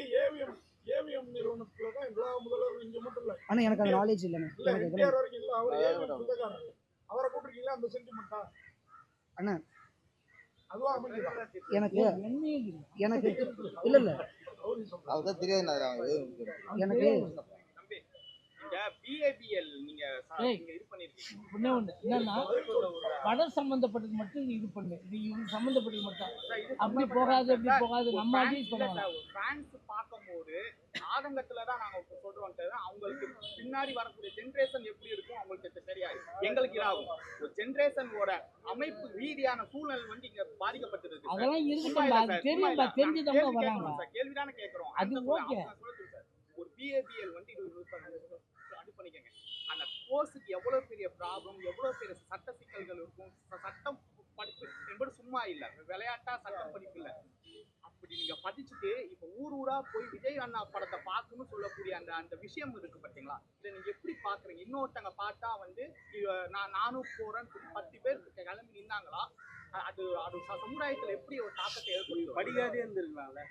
ஏவிஎம் நிறுவனத்துல தான் எல்லா முதல்வரும் இங்க மட்டும் இல்லை. ஆனால் எனக்கு அந்த நாலேஜ் இல்லைண்ணே. எனக்கு எதில் வரைக்கும் இல்லை. அவர் ஏவிஎம் சொந்தக்காரர். அவரை கூப்பிட்டுருக்கீங்களா? அந்த சென்டிமெண்டா அண்ணா அதுவா அமைஞ்சுதா? எனக்கு இல்லை அதுதான் தெரியாது. எனக்கு இந்த பிஏபிஎல் நீங்க இது பண்ணிருக்கீங்க. என்னன்னா படம் சம்பந்தப்பட்டது மட்டும் இது பண்ணு, இது இவங்க சம்பந்தப்பட்டது மட்டும் அப்படி போகாது நம்ம அட்வைஸ் பண்ணுவாங்க. ஃபேன்ஸ் பார்க்கும்போது ஆதங்கத்துல தான் நாங்க சொல்றோம். அவங்களுக்கு பின்னாடி வரக்கூடிய ஜென்ரேஷன் எப்படி இருக்கும் அவங்களுக்கு தெரியாது, எங்களுக்கு இதாகும். ஒரு ஜென்ரேஷனோட அமைப்பு ரீதியான சூழல் வந்து இங்க பாதிக்கப்பட்டிருக்கு. அதெல்லாம் இருக்குமா? தெரியும்பா, தெரிஞ்சுதான் வராங்க. கேள்விதானே கேட்கிறோம். அது ஓகே. ஒரு பிஏபிஎல் வந்து பண்ணிக்கங்க. அந்த கோர்ஸுக்கு எவ்வளவு பெரிய ப்ராப்ளம், எவ்வளவு பெரிய சட்ட சிக்கல்கள் இருக்கும். சட்டம் படிப்பு என்பது சும்மா இல்லை, விளையாட்டா சட்டம் படிப்பு இல்லை. இப்படி நீங்க படிச்சுட்டு இப்ப ஊர் ஊரா போய் விஜய் அண்ணா படத்தை பார்க்கணும்னு சொல்லக்கூடிய அந்த அந்த விஷயம் இருக்கு பாத்தீங்களா? இதை நீங்க எப்படி பாக்குறீங்க? இன்னொருத்தங்க பார்த்தா வந்து நானும் போறேன் 10 பேர் கிளம்பி நின்னாங்களா, அது அது சமுதாயத்துல எப்படி ஒரு தாக்கத்தை ஏற்படுத்தும்? படிக்காதே இருந்திருக்கலாம்ல.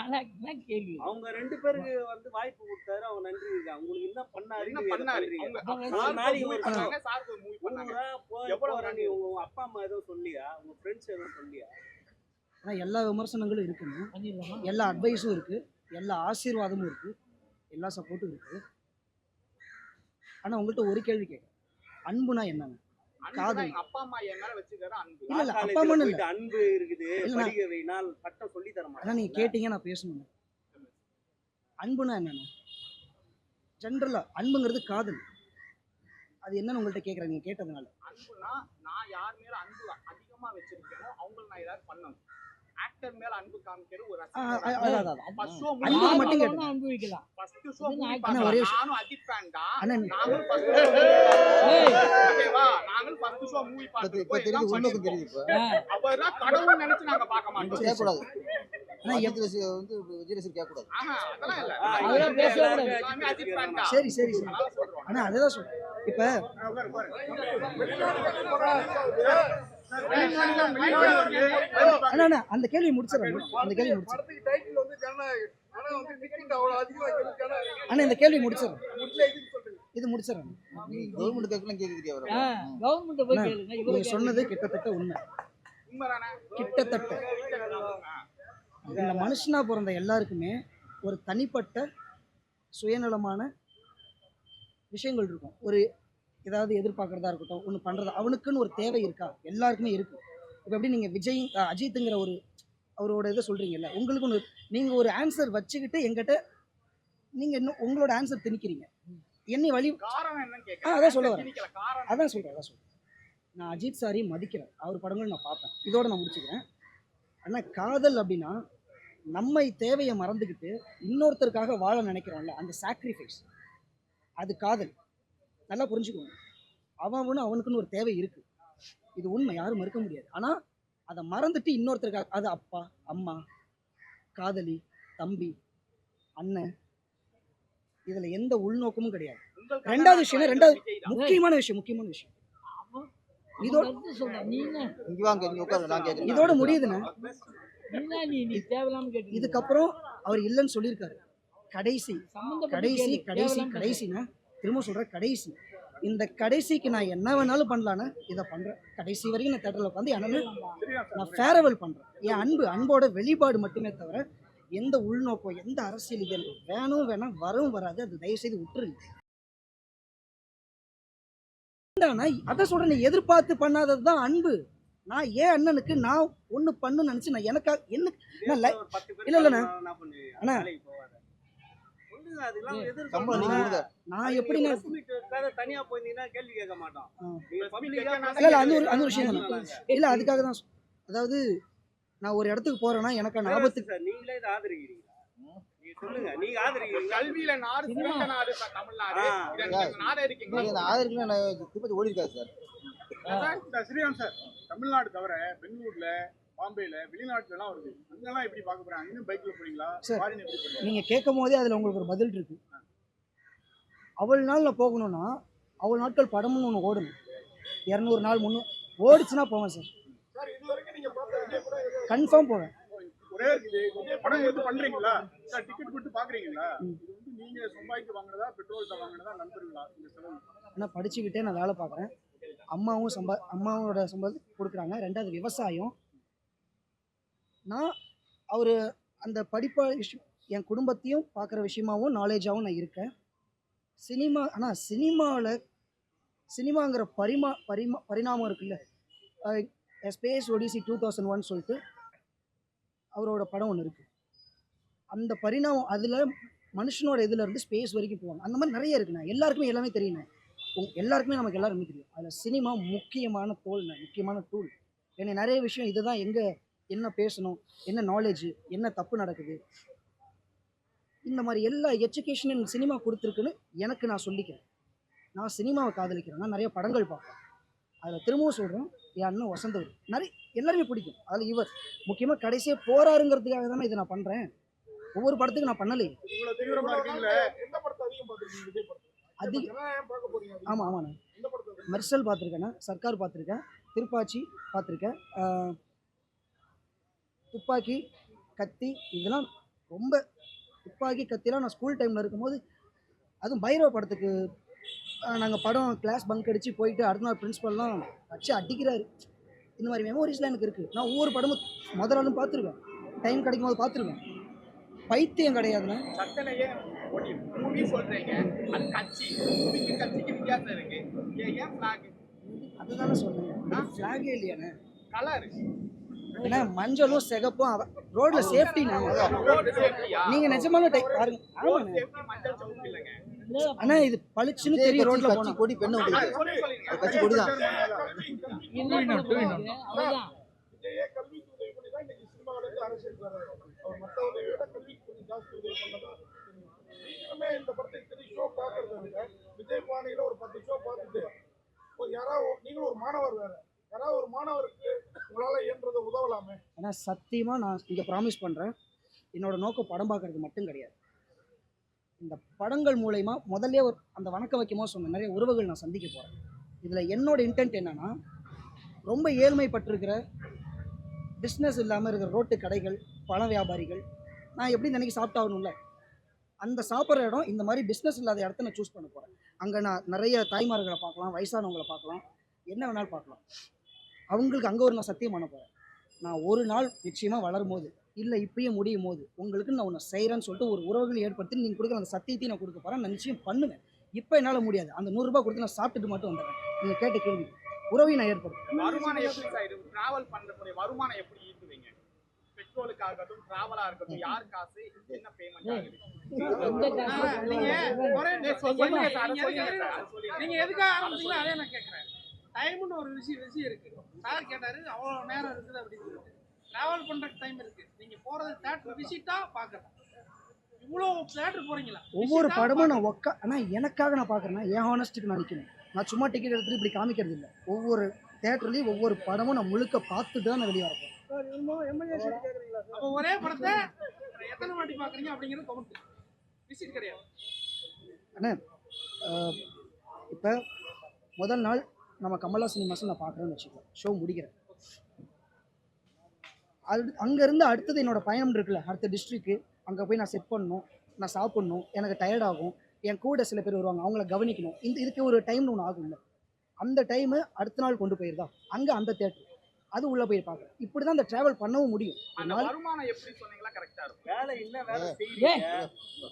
ஆனா என்ன கேள்வி? அவங்க 2 பேருக்கு வந்து வாய்ப்பு கொடுத்தாரு, அவங்க நன்றி இருக்கா. உங்களுக்கு என்ன பண்ணாரு? என்ன பண்ணாரு? உங்க அப்பா அம்மா எதுவும் சொல்லியா? உங்க ஃப்ரெண்ட்ஸ் எதுவும் சொல்லியா? ஆனால் எல்லா விமர்சனங்களும் இருக்குங்க, பண்ணிடலாமா? எல்லா அட்வைஸும் இருக்குது, எல்லா ஆசீர்வாதமும் இருக்குது, எல்லா சப்போர்ட்டும் இருக்குது. ஆனால் உங்கள்கிட்ட ஒரு கேள்வி கேட்குறேன், அன்புனா என்னங்க? காதல். எங்க அப்பா அம்மா என் மேல வச்சுக்கிற அன்பு. இல்ல இல்ல அப்பா அம்மா இல்ல, அன்பு இருக்குது, படிக்க வைனால் பட்டம் சொல்லி தர மாட்டாங்க. ஆனா நீங்க கேட்டீங்க, நான் பேசணுங்க. அன்புனா என்னங்க? ஜென்ரலா அன்புங்கிறது காதல், அது என்னன்னு உங்கள்கிட்ட கேட்குறேன் நீங்க கேட்டதுனால. அன்புனா நான் யார் மேல அன்பு அதிகமா வச்சிருக்கேனோ அவங்களுக்கு நான் ஏதாவது பண்ணணும். ஆக்டர் மேல அன்பு காமிக்கிறது ஒரு அன்பு மட்டும் கேட்டேன். அனுபவிக்கலாம். ஃபர்ஸ்ட் ஷோ நானும் அஜித் ஃபேன் தான். நாங்களும் ஃபர்ஸ்ட் ஓகேவா, நாங்களும் ஃபர்ஸ்ட் ஷோ மூவி இப்ப தெரியுது, உண்மைக்கு தெரியுது. இப்ப அப்பதான் கடவுள் நினைச்சு நாங்க பார்க்க மாட்டோம். கேட்க கூடாது, வந்து விஜய் ரசிகர் கேட்க கூடாது. அதெல்லாம் இல்ல, அதெல்லாம் பேசவே கூடாது. எல்லாமே அஜித் ஃபேன் தான். சரி சரி சரி, ஆனா அதுதான் சொல்றேன். இப்ப அண்ணா அந்த கேள்வி முடிச்சிடறேன், அந்த கேள்வி முடிச்சிடறேன் அண்ணா, இந்த கேள்வி முடிச்சிடறேன், இது முடிச்சிடறேன். கவர்மெண்ட் கேட்கலாம் கேட்குறியா? கவர்மெண்ட் போய் கேளுங்க. நீங்க சொன்னது கிட்டத்தட்ட உண்மை, கிட்டத்தட்ட. இந்த மனுஷனா பிறந்த எல்லாருக்குமே ஒரு தனிப்பட்ட சுயநலமான விஷயங்கள் இருக்கும். ஒரு ஏதாவது எதிர்பார்க்கறதா இருக்கட்டும், ஒன்று பண்ணுறதா, அவனுக்குன்னு ஒரு தேவை இருக்கா? எல்லாருக்குமே இருக்குது. இப்போ எப்படி நீங்கள் விஜய் அஜித்துங்கிற ஒரு அவரோட இதை சொல்கிறீங்கல்ல, உங்களுக்கு ஒன்று, நீங்கள் ஒரு ஆன்சர் வச்சுக்கிட்டு எங்கிட்ட நீங்கள் இன்னும் உங்களோட ஆன்சர் திணிக்கிறீங்க. என்னை வழி அதான் சொல்ல வரேன், அதான் சொல்கிறேன். நான் அஜித் சாரி மதிக்கிறேன், அவர் படங்களும் நான் பார்ப்பேன். இதோட நான் முடிச்சுக்கிறேன். ஆனால் காதல் அப்படின்னா நம்மை தேவையை மறந்துக்கிட்டு இன்னொருத்தருக்காக வாழ நினைக்கிறோம்ல, அந்த சாக்ரிஃபைஸ், அது காதல். நல்லா புரிஞ்சுக்கோங்க. அவனுக்குன்னு ஒரு தேவை இருக்குது, இது உண்மை, யாரும் மறுக்க முடியாது. ஆனால் அதை மறந்துட்டு இன்னொருத்தருக்காக, அது அப்பா அம்மா, காதலி, தம்பி, அண்ணன், இதில் எந்த உள்நோக்கமும் கிடையாது. ரெண்டாவது விஷயம், ரெண்டாவது முக்கியமான விஷயம் இதோட சொல்றேன். நீங்க இங்க வாங்க, இங்க உட்காருங்க, நான் கேட்குறேன். இதோட முடியுதுண்ணே. நீ தேவையில்லாம கேட்டு இதுக்கப்புறம் அவர் இல்லைன்னு சொல்லியிருக்காரு. கடைசினா திரும்ப சொல்கிறேன், கடைசி. இந்த கடைசிக்கு நான் என்ன வேணாலும் பண்ணலான்னு இதை பண்ணுறேன். கடைசி வரைக்கும் நான் தேட்டரில் உட்காந்து என்னன்னு நான் ஃபேரவெல் பண்ணுறேன். என் அன்போட வெளிப்பாடு மட்டுமே தவிர எந்த உள்நோக்கம், எந்த அரசியல் இது வேணாம், வரவும் வராது. அது தயவுசெய்து விட்டுருங்க. அதான் சொல்கிறேன், எதிர்பார்த்து பண்ணாதது தான் அன்பு. நான் ஏன் அண்ணனுக்கு நான் ஒன்று பண்ணு நினச்சி நான் எனக்காக என்ன இல்லைண்ணா அண்ணா, நான் எப்படி தனியா போயிருந்தீங்கன்னா கேள்வி கேட்க மாட்டோம். அந்த ஒரு விஷயம் இல்லை, அதுக்காக தான். அதாவது நான் ஒரு இடத்துக்கு போறேன்னா எனக்கு ஆபத்துக்கு நீங்களே இதை ஆதரிக்கிறீங்களா? சொல்லுங்க, நீங்க ஆதரிக்கிறீங்க. கல்வியில நாடு சிறந்த நாடு தமிழ்நாடு. நாடு இருக்கீங்க, ஆதரிக்கலாம். திருப்பதி ஓடி இருக்காது சார். ஸ்ரீராம் சார், தமிழ்நாடு தவிர பெங்களூர்ல, பாம்பேல, வெளிநாட்டுலாம் வருது. அங்கெல்லாம் எப்படி பார்க்க போறாங்க? இன்னும் பைக்ல போறீங்களா? நீங்க கேட்கும் போதே அதுல உங்களுக்கு ஒரு பதில் இருக்கு. அவ்வளவு நாள்ல போகணும்னா அவ்வளவு நாட்கள் படமும் ஒன்று ஓடணும். 200 நாள் 300 ஓடிச்சுன்னா போவேன் சார், கன்ஃபார்ம் போவேன். ஒரே படம் எடுத்து பண்றீங்களா சார்? டிக்கெட் போட்டு பாக்குறீங்களா? இது வந்து நீங்க சம்பாதிக்க வாங்குறதா, பெட்ரோல் வாங்குறதா, நண்பர்களா? இந்த செலவு நான் படிச்சுக்கிட்டே நான் வேலை பார்க்குறேன். அம்மாவோட சம்பளம் கொடுக்குறாங்க. ரெண்டாவது விவசாயம். நான் அவர் அந்த படிப்ப விஷயம், என் குடும்பத்தையும் பார்க்குற விஷயமாகவும் நாலேஜாகவும் நான் இருக்கேன். ஆனால் சினிமாங்கிற பரிணாமம் இருக்குல்ல, ஸ்பேஸ் ஒடிசி 2001 சொல்லிட்டு அவரோட படம் ஒன்று இருக்குது. அந்த பரிணாமம் அதில் மனுஷனோட இதில் இருந்து ஸ்பேஸ் வரைக்கும் போவாங்க. அந்த மாதிரி நிறைய இருக்குண்ணா. எல்லாருக்குமே எல்லாமே தெரியுண்ணே, எல்லாருக்குமே நமக்கு எல்லாருமே தெரியும். அதில் சினிமா முக்கியமான முக்கியமான டூல். ஏன்னா நிறைய விஷயம் இதுதான், என்ன பேசணும், என்ன நாலேஜு, என்ன தப்பு நடக்குது, இந்த மாதிரி எல்லா எஜுகேஷனும் சினிமா கொடுத்துருக்குன்னு எனக்கு நான் சொல்லிக்கிறேன். நான் சினிமாவை காதலிக்கிறேன். நான் நிறைய படங்கள் பார்ப்பேன். அதில் திரும்பவும் சொல்கிறேன், என் அண்ணன் வசந்தவர் நிறைய எல்லாருமே பிடிக்கும். அதில் இவர் முக்கியமாக கடைசியாக போறாருங்கிறதுக்காக தானே இதை நான் பண்ணுறேன். ஒவ்வொரு படத்துக்கு நான் பண்ணலை. இவ்வளவு தீவிரமா இருக்கீங்களே, எந்த படத்தை அதிகம் பார்த்திருக்கீங்க? விஜய் படத்தை அதிக ஜனநாயகம் பார்க்க போறீங்க அதிகமா? ஆமாம் ஆமாண்ணே. எந்த படத்தை அதிகமா? மெர்சல் பார்த்துருக்கேண்ணே, சர்க்கார் பார்த்துருக்கேன், திருப்பாச்சி பார்த்துருக்கேன், துப்பாக்கி, கத்தி, இதெல்லாம் ரொம்ப துப்பாக்கி கத்திலாம் நான் ஸ்கூல் டைமில் இருக்கும்போது, அதுவும் பைரவ படத்துக்கு நாங்கள் படம் கிளாஸ் பங்க் அடித்து போயிட்டு அடுத்த நாள் பிரின்ஸ்பல்லாம் வச்சு அடிக்கிறாரு. இந்த மாதிரி மெமோரிஸ்லாம் எனக்கு இருக்குது. நான் ஒவ்வொரு படமும் முதல் நாளும் பார்த்துருவேன், டைம் கிடைக்கும் போது பார்த்துருவேன். பைத்தியம் கிடையாதுண்ணே. சட்டனையே மூவி சொல்றீங்க, அது கட்சி, மூவிக்கு கட்சிக்கு வித்தியாசம் இருக்கு. ஏன் ஃபிளாக்? அதுதானே சொன்னேன், ஃப்ளாகே இல்லையாண்ணே. கலர் ஏன்னா மஞ்சளும் சிகப்பும் ரோட்ல சேஃப்டிண்ணே. ரோடு சேஃப்டியா? நீங்க நிஜமான பாருங்க. ஆமாண்ணே. சேஃப்டி மஞ்சள் சவுண்ட் இல்லைங்க. ஆனா இது பளிச்சுன்னு தெரியும் ரோட்ல கட்சி போனா. கொடி பெண்ணு அது உங்களுக்கு சொல்லுங்க. கட்சி கொடி தான். என்ன பண்ணுவாங்க? அவ்வளவுதான். விஜயே கல்விக்கு உதவி பண்ணி தான் இன்னைக்கு சினிமாவில இருந்து அரசியல் வர்றாரு. அவர் மற்ற உதவியை விட கல்விக்கு கொஞ்சம் ஜாஸ்தி உதவி பண்ணதா நீங்களுமே இந்த படத்தை இத்தனை ஷோ பார்க்கறத விட விஜய் பாணியில ஒரு 10 ஷோ பார்த்துட்டு யாராவது நீங்களும் ஒரு மாணவர் வேற, யாராவது ஒரு மாணவருக்கு உங்களால இயன்றதை உதவலாமே. ஆனா சத்தியமா நான் இங்க ப்ராமிஸ் பண்றேன், என்னோட நோக்கம் படம் பார்க்கறது மட்டும் கிடையாது. இந்த படங்கள் மூலயமா முதல்ல ஒரு அந்த வணக்கம் வைக்கும்போது சொன்ன நிறைய உறவுகள் நான் சந்திக்க போறேன். இதுல என்னோட இன்டென்ட் என்னன்னா, ரொம்ப ஏழ்மைப்பட்டிருக்கிற பிஸ்னஸ் இல்லாமல் இருக்கிற ரோட்டு கடைகள், பழ வியாபாரிகள், நான் எப்படி நினைக்கி சாப்பிட்டாகணும்ல, அந்த சாப்பிட்ற இடம் இந்த மாதிரி பிஸ்னஸ் இல்லாத இடத்த நான் சூஸ் பண்ண போகிறேன். அங்கே நான் நிறைய தாய்மார்களை பார்க்கலாம், வயசானவங்களை பார்க்கலாம், என்ன வேணாலும் பார்க்கலாம். அவங்களுக்கு அங்கே ஒரு நான் சத்தியம் பண்ண போகிறேன். நான் ஒரு நாள் நிச்சயமாக வளரும் போது, இல்லை இப்பயே முடியும் போது, உங்களுக்கு நான் ஒன்று செய்கிறேன்னு சொல்லிட்டு ஒரு உறவுகள் ஏற்படுத்தி நீங்கள் கொடுக்குற அந்த சத்தியத்தையும் நான் கொடுக்க போகிறேன். நான் நிச்சயம் பண்ணுவேன். இப்போ என்னால் முடியாது, அந்த 100 ரூபாய் கொடுத்து நான் சாப்பிட்டுட்டு மட்டும் வந்துடுறேன். நீங்கள் கேட்ட கேள்வி உறவையும் நான் ஏற்படுத்தும். வருமானம் எப்படி சார் இது? டிராவல் பண்றக்கூடிய வருமானம் எப்படி ஈட்டுவீங்க? பெட்ரோலுக்காகட்டும், டிராவலா இருக்கட்டும், யார் காசு, என்ன பேமெண்ட் ஆகுது? எந்த காசு? நீங்க ஒரே சொல்லுங்க சார், அதை சொல்லுங்க சார், அதை சொல்லுங்க. நீங்க எதுக்காக ஆரம்பிச்சீங்களோ அதே நான் கேட்கறேன். டைம்னு ஒரு விஷயம் இருக்கு. சார் கேட்டாரு அவ்வளவு நேரம் இருக்குது அப்படின்னு சொல்லிட்டு. டிராவல் பண்றதுக்கு டைம் இருக்கு. நீங்க போறது தியேட்டர் விசிட்டா பார்க்கணும். இவ்வளவு தியேட்டர் போறீங்களா? ஒவ்வொரு படமும் நான் ஆனால் எனக்காக நான் பார்க்குறேன்னா என் ஹானஸ்ட்டுக்கு நான் நிற்கணும். நான் சும்மா டிக்கெட் எடுத்துட்டு இப்படி காமிக்கிறது இல்லை. ஒவ்வொரு தேட்டர்லேயும் ஒவ்வொரு படமும் நான் முழுக்க பார்த்துட்டு தான் நான் வெளியே வரப்போம். அப்போ ஒரே படத்தை எத்தனை வாட்டி பாக்குறீங்க அப்படிங்கிறது கவுண்ட். விசிட் கிடையாது. அண்ணே இப்போ முதல் நாள் நம்ம கமலா சினிமாஸில் நான் பார்க்குறேன்னு வச்சுக்கோம், ஷோ முடிக்கிறேன். அங்கேருந்து அடுத்தது என்னோட பயணம் இருக்குல்ல, அடுத்த டிஸ்ட்ரிக்கு, அங்கே போய் நான் செட் பண்ணணும், நான் சாப்பிட்ணும், எனக்கு டயர்ட் ஆகும், என் கூட சில பேர் வருவாங்க, அவங்கள கவனிக்கணும். இதுக்கு ஒரு டைம்னு ஒன்று ஆகும்ல, அந்த டைமு அடுத்த நாள் கொண்டு போயிருதா அங்கே அந்த தேட்டர் அது உள்ளே போய் பார்க்குறேன். இப்படி தான் அந்த ட்ராவல் பண்ணவும் முடியும். அந்த வருமானம் எப்படி சொன்னீங்களா கரெக்டா இருக்கும். வேலை என்ன வேலை ஏன் செய்யறீங்க?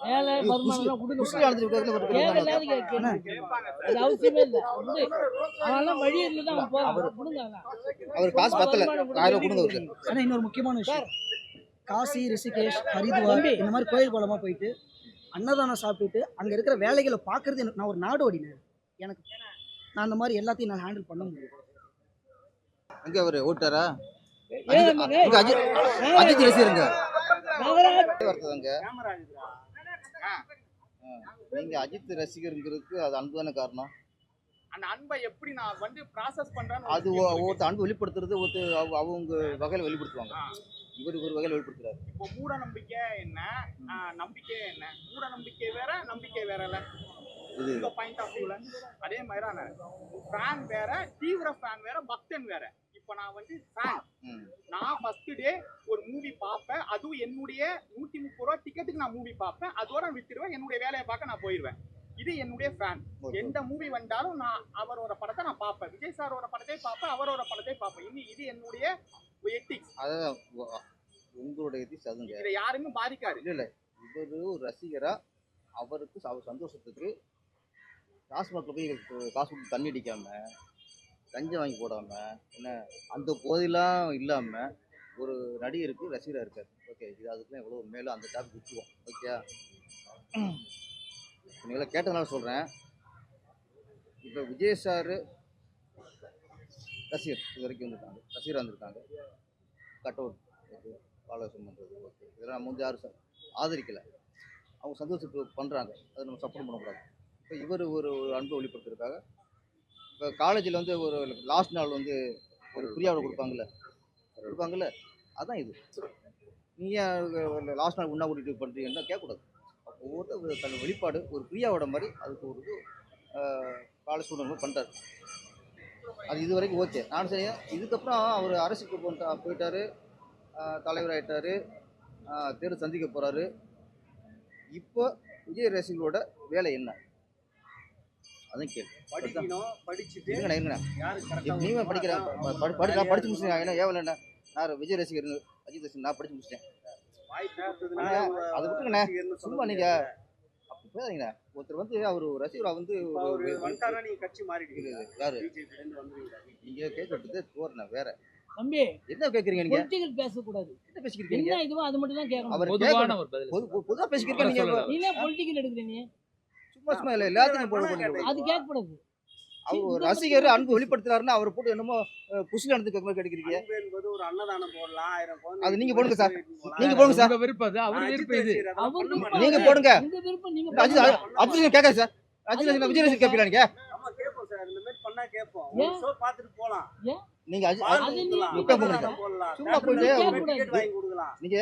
வேலை வருமானம் கொடுக்க குஸ்தி ஆடுறதுக்கு கேட்கலாது கேட்பாங்க அது சார். அவசியமே இல்லை. வந்து அவெல்லாம் வழி இருந்து தான் போகிறான். கொடுங்க அவர் காசு பத்தல, 1000 ரூபாய் கொடுங்க அவருக்கு. ஆனால் இன்னொரு முக்கியமான விஷயம், காசி, ரிஷிகேஷ், ஹரித்வார் இந்த மாதிரி கோயில் குளமாக போயிட்டு அன்னதானம் சாப்பிட்டுட்டு அங்கே இருக்கிற வேலைகளை பார்க்குறது எனக்கு, நான் ஒரு நாடோடினேன். எனக்கு நான் அந்த மாதிரி எல்லாத்தையும் நான் ஹேண்டில் பண்ண முடியும். அங்கே அவர் ஓட்டாரா ஏன் மகனே? அஜித் ரசிகருங்க நாகராஜ் வருத்ததுங்க. நீங்க அஜித் ரசிகருங்கிறதுக்கு அது அன்பு தானே காரணம். அந்த அன்பை எப்படி நான் வந்து ப்ராசஸ் பண்றேன்னு அது ஒருத்த அன்பு வெளிப்படுத்துறது அவங்க வகையில வெளிப்படுத்துவாங்க. இவர் ஒரு வகையில வெளிப்படுத்துறாரு. இப்போ மூட நம்பிக்கை என்ன, நம்பிக்கை என்ன? மூட நம்பிக்கை வேற, நம்பிக்கை வேறல. இது பாயிண்ட் ஆஃப் வியூல அதே மாதிரி தான். ஃபேன் வேற, தீவிர ஃபேன் வேற, பக்தன் வேற. இப்போ நான் வந்து ஃபேன், நான் ஃபர்ஸ்ட் டே ஒரு மூவி பார்ப்பேன். அதுவும் என்னுடைய 130 ரூபா டிக்கெட்டுக்கு நான் மூவி பார்ப்பேன். அதோட விட்டுருவேன், என்னுடைய வேலையை பார்க்க நான் போயிடுவேன். இது என்னுடைய ஃபேன். எந்த மூவி வந்தாலும் நான் அவரோட படத்தை நான் பார்ப்பேன். விஜய் சாரோட படத்தை பார்ப்பேன், அவரோட படத்தை பார்ப்பேன். இது என்னுடைய எத்திக்ஸ். அதான் உங்களோட எத்திக்ஸ். அதுங்க இதை யாருமே பாதிக்காது. இல்ல இவரு ஒரு ரசிகரா அவருக்கு அவர் சந்தோஷத்துக்கு டாஸ்மாக்ல போய் காசு கொடுத்து தண்ணி அடிக்காம, கஞ்சம் வாங்கி போடாம, என்ன அந்த போதையெல்லாம் இல்லாம ஒரு நடிகருக்கு ரசிகராக இருக்காரு. ஓகே, இது அதுக்குலாம் எவ்வளோ மேலும் அந்த டாபிக் விட்டுருவோம். ஓகே, நீங்கள கேட்டதுனால சொல்கிறேன். இப்போ விஜய் சார் ரசிகர் இது வரைக்கும் வந்துருக்காங்க, ரசிகராக வந்திருக்காங்க. கட் அவுட் ஓகே, பாலகம் பண்ணுறது ஓகே, இதெல்லாம் நம்ம வந்து யாரும் ஆதரிக்கலை. அவங்க சந்தோஷத்துக்கு பண்ணுறாங்க, அதை நம்ம சப்போர்ட் பண்ணக்கூடாது. இப்போ இவர் ஒரு அன்பை வெளிப்படுத்துறதுக்காக இப்போ காலேஜில் வந்து ஒரு லாஸ்ட் நாள் வந்து ஒரு பிரியாவோட கொடுப்பாங்கல்ல அதான் இது. நீங்கள் லாஸ்ட் நாள் உண்ணா கூட்டிகிட்டு பண்ணுறீங்கன்னா கேட்கக்கூடாது. ஒவ்வொருத்தர் தன் வெளிப்பாடு ஒரு பிரியாவோட மாதிரி அதுக்கு ஒரு இது கால சூழ்நிலை பண்ணுறாரு. அது இது வரைக்கும் ஓகே. நான் சரியா இதுக்கப்புறம் அவர் அரசுக்கு போயிட்டாரு, தலைவராகிட்டார், தேர்தல் சந்திக்க போகிறாரு. இப்போ விஜய் ரசிகர்களோட வேலை என்ன? அதான் கேள்வி. படிக்கணும், படிச்சுட்டு இருங்கண்ணா யாரு கரெக்டா நீங்க படிக்கிறேன் நான் படிச்சு முடிச்சிட்டேன். ஏன்னா ஏவல என்ன நான் விஜய் ரசிகர் அஜித் ரசிகர் நான் படிச்சு முடிச்சிட்டேன். அதை விட்டுங்கண்ணே சும்மா நீங்க அப்படி பேசுறீங்கண்ணா. ஒருத்தர் வந்து அவர் ரசிகரா வந்து நீங்க கட்சி மாறிடுவீங்க. யாரு நீங்க கேட்கறது தோறன வேற தம்பி என்ன கேக்குறீங்க? நீங்க பொலிட்டிக்கல் பேசக்கூடாது. என்ன பேசிக்கிறீங்க? என்ன இதுவோ அது மட்டும் தான் கேட்கணும். அவர் பொதுவான ஒரு பதில். பொதுவா பேசிக்கிறீங்க. நீங்க நீ என்ன பொலிட்டிக்கல் எடுக்கிறீங்க? சும்மா இல்ல எல்லாத்தையும் போட அது கேட்கக்கூடாது. அவர் ஒரு ரசிகர் அன்பு வெளிப்படுத்துறாருன்னா அவர் போட்டு என்னமோ புசுல நடந்து கேட்கறீங்க. அன்பு என்பது ஒரு அன்னதானம் போடலாம், 1000 குழந்தை அது நீங்க போடுங்க சார். நீங்க போடுங்க சார். உங்க விருப்பம் அது, அவர் விருப்பம் இது. அவர் விருப்பம் நீங்க போடுங்க. உங்க விருப்பம் நீங்க அஜித் அஜித் கேட்காது சார். அஜித் விஜய் ரசிகர் கேட்பீங்களா நீங்க? ஆமா கேட்போம் சார். இந்த மாதிரி பண்ணா கேட்போம். ஏன்? ஒரு ஷோ பார்த்துட்டு போலாம். நீங்க அது நீங்க முட்டை போடுங்க சார். போடலாம். சும்மா போயிட்டு டிக்கெட் வாங்கி கொடுக்கலாம். நீங்க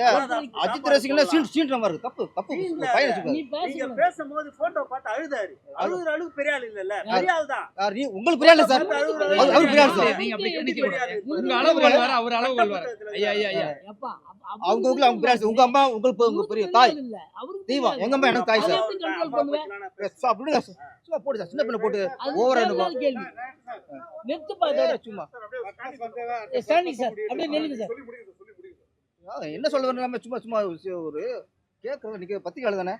அஜித் ரசிகர்ல சீன்ற மாதிரி இருக்கு. தப்பு பையன் நீ நீங்க பேசக்கூடாது. பேசும்போது போட்டோ பார்த்து அழுதாரு. அழுகுற அளவுக்கு பெரிய ஆள் இல்லல்ல, பெரிய ஆள் தான். யார் நீ உங்களுக்கு புரியல சார். அவர் பெரிய ஆள் சார். நீங்க அப்படி நினைக்க கூடாது. உங்க அளவுகள் வேற, அவர் அளவுகள் வேற. ஐயா அப்பா அவங்க அவங்க பெரிய ஆள். உங்க அம்மா உங்க பெரிய தாய் இல்ல. அவருக்கு தெய்வம். எங்க அம்மா எனக்கு தாய் சார். கண்ட்ரோல் பண்ணுவேன். அப்படிங்க சும்மா போடு சார். சின்ன பண்ண போட்டு அது ஓவரா தேவையில்லாத கேள்வி. நிறுத்து பாத்தோட சும்மா ஸ்டாண்டிங் சார். அப்படியே நில்லுங்க சார். என்ன சொல்ல வரணும்? நம்ம சும்மா ஒரு கேட்கறது நீங்க பத்திரிக்கை தானே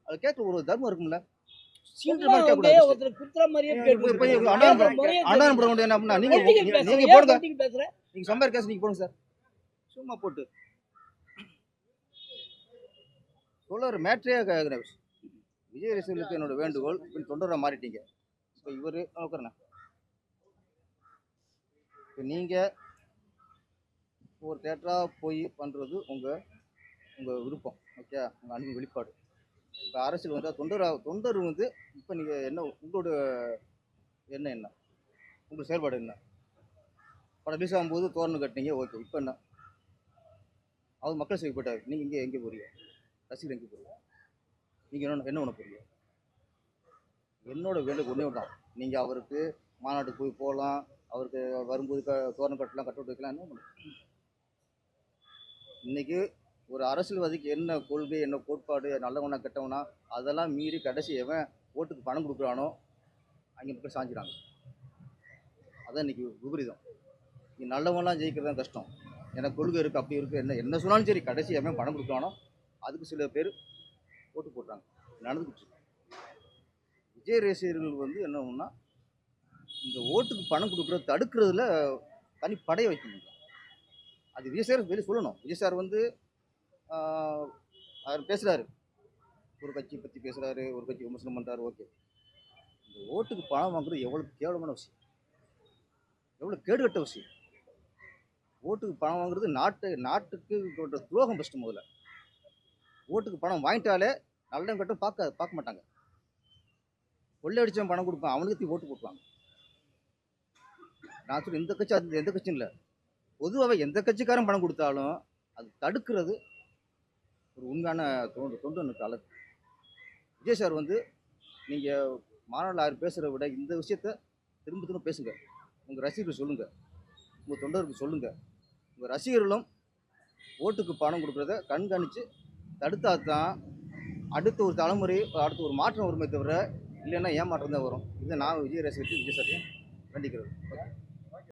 அது கேட்க ஒரு தர்மம் இருக்கும்ல. சீன்ற மாதிரி கேட்க கூடாது. ஒருத்தர் குத்துற மாதிரியே போய் அண்ணான் போட முடியாது அப்படின்னா நீங்க போடுங்க. நீங்க சம்பர் கேஸ் நீங்க போடுங்க சார். சும்மா போட்டு சொல்ல ஒரு மேட்ரே கேட்குறேன். விஜய் ரசிகர்களுக்கு என்னோட வேண்டுகோள், தொண்டரை மாறிட்டீங்க. இப்போ இவர் உட்காருண்ணா. இப்போ நீங்கள் ஒரு தேட்டராக போய் பண்ணுறது உங்கள் விருப்பம், ஓகே, உங்கள் அன்பு வெளிப்பாடு. இப்போ அரசியல் வந்தால் தொண்டர் வந்து இப்போ நீங்கள் என்ன உங்களோட என்ன உங்கள் செயல்பாடு என்ன? படம் ரிலீஸ் ஆகும்போது தோரணம் கட்டினீங்க, ஓகே. இப்போ என்ன அவர் மக்கள் சேவை போட்டார். நீங்கள் எங்கே போறீங்க? ரசிகர் எங்கே போறீங்க? நீங்கள் என்ன பண்ண போறீங்க? என்னோட வேண்டுகோள் ஒன்றே தான். நீங்கள் அவருக்கு மாநாட்டுக்கு போய் போகலாம், அவருக்கு வரும்போது தோரணம் கட்டலாம், கட்ட வைக்கலாம், என்ன பண்ண. இன்றைக்கி ஒரு அரசியல்வாதிக்கு என்ன கொள்கை, என்ன கோட்பாடு, நல்லவனா கெட்டவனா அதெல்லாம் மீறி கடைசி எவன் ஓட்டுக்கு பணம் கொடுக்குறானோ அங்கே மக்கள் சாஞ்சிடாங்க. அதான் இன்றைக்கி விபரீதம். நீ நல்லவன்லாம் ஜெயிக்கிறது தான் கஷ்டம். எனக்கு கொள்கை இருக்குது, அப்படி இருக்குது, என்ன சொன்னாலும் சரி, கடைசி எவன் பணம் கொடுக்குறானோ அதுக்கு சில பேர் ஓட்டு போடுறாங்க. நடந்துக்கிட்டு விஜய் ரசிகர்கள் வந்து என்னன்னா இந்த ஓட்டுக்கு பணம் கொடுக்குறத தடுக்கிறதுல தனி படையை வைக்கணும். அது விஜய் சார் வெளியே சொல்லணும். விஜய் சார் வந்து அவர் பேசுகிறாரு, ஒரு கட்சி பற்றி பேசுகிறாரு, ஒரு கட்சி விமர்சனம் பண்ணுறாரு, ஓகே. இந்த ஓட்டுக்கு பணம் வாங்குறது எவ்வளோ கேவலமான விஷயம், எவ்வளோ கேடுகட்ட விஷயம். ஓட்டுக்கு பணம் வாங்குறது நாட்டுக்கு துரோகம் ஃபஸ்ட்டு. முதல்ல ஓட்டுக்கு பணம் வாங்கிட்டாலே நல்லவன் கட்டும் பார்க்க மாட்டாங்க. கொள்ளை அடித்தவன் பணம் கொடுப்பான், அவனுக்கு ஓட்டு போட்டுவாங்க. நான் சொல்ல இந்த கட்சி அது எந்த கட்சியும் இல்லை, பொதுவாகவே எந்த கட்சிக்காரன் பணம் கொடுத்தாலும் அது தடுக்கிறது ஒரு உண்மையான தொண்டனுக்கு அழகு. விஜய் சார் வந்து நீங்கள் மாநாட்டில் 6 பேசுகிறத விட இந்த விஷயத்த திரும்ப பேசுங்க. உங்கள் ரசிகர்கள் சொல்லுங்கள், உங்கள் தொண்டருக்கு சொல்லுங்கள். உங்கள் ரசிகர்களும் ஓட்டுக்கு பணம் கொடுக்குறத கண்காணித்து தடுத்தா தான் அடுத்த ஒரு தலைமுறை, அடுத்த ஒரு மாற்றம் வருமே தவிர இல்லைன்னா ஏமாற்றம் தான் வரும். இதை நான் விஜய் ரசிகருக்கு விஜய் சாரையும் வேண்டிக்கிறது. ஓகே.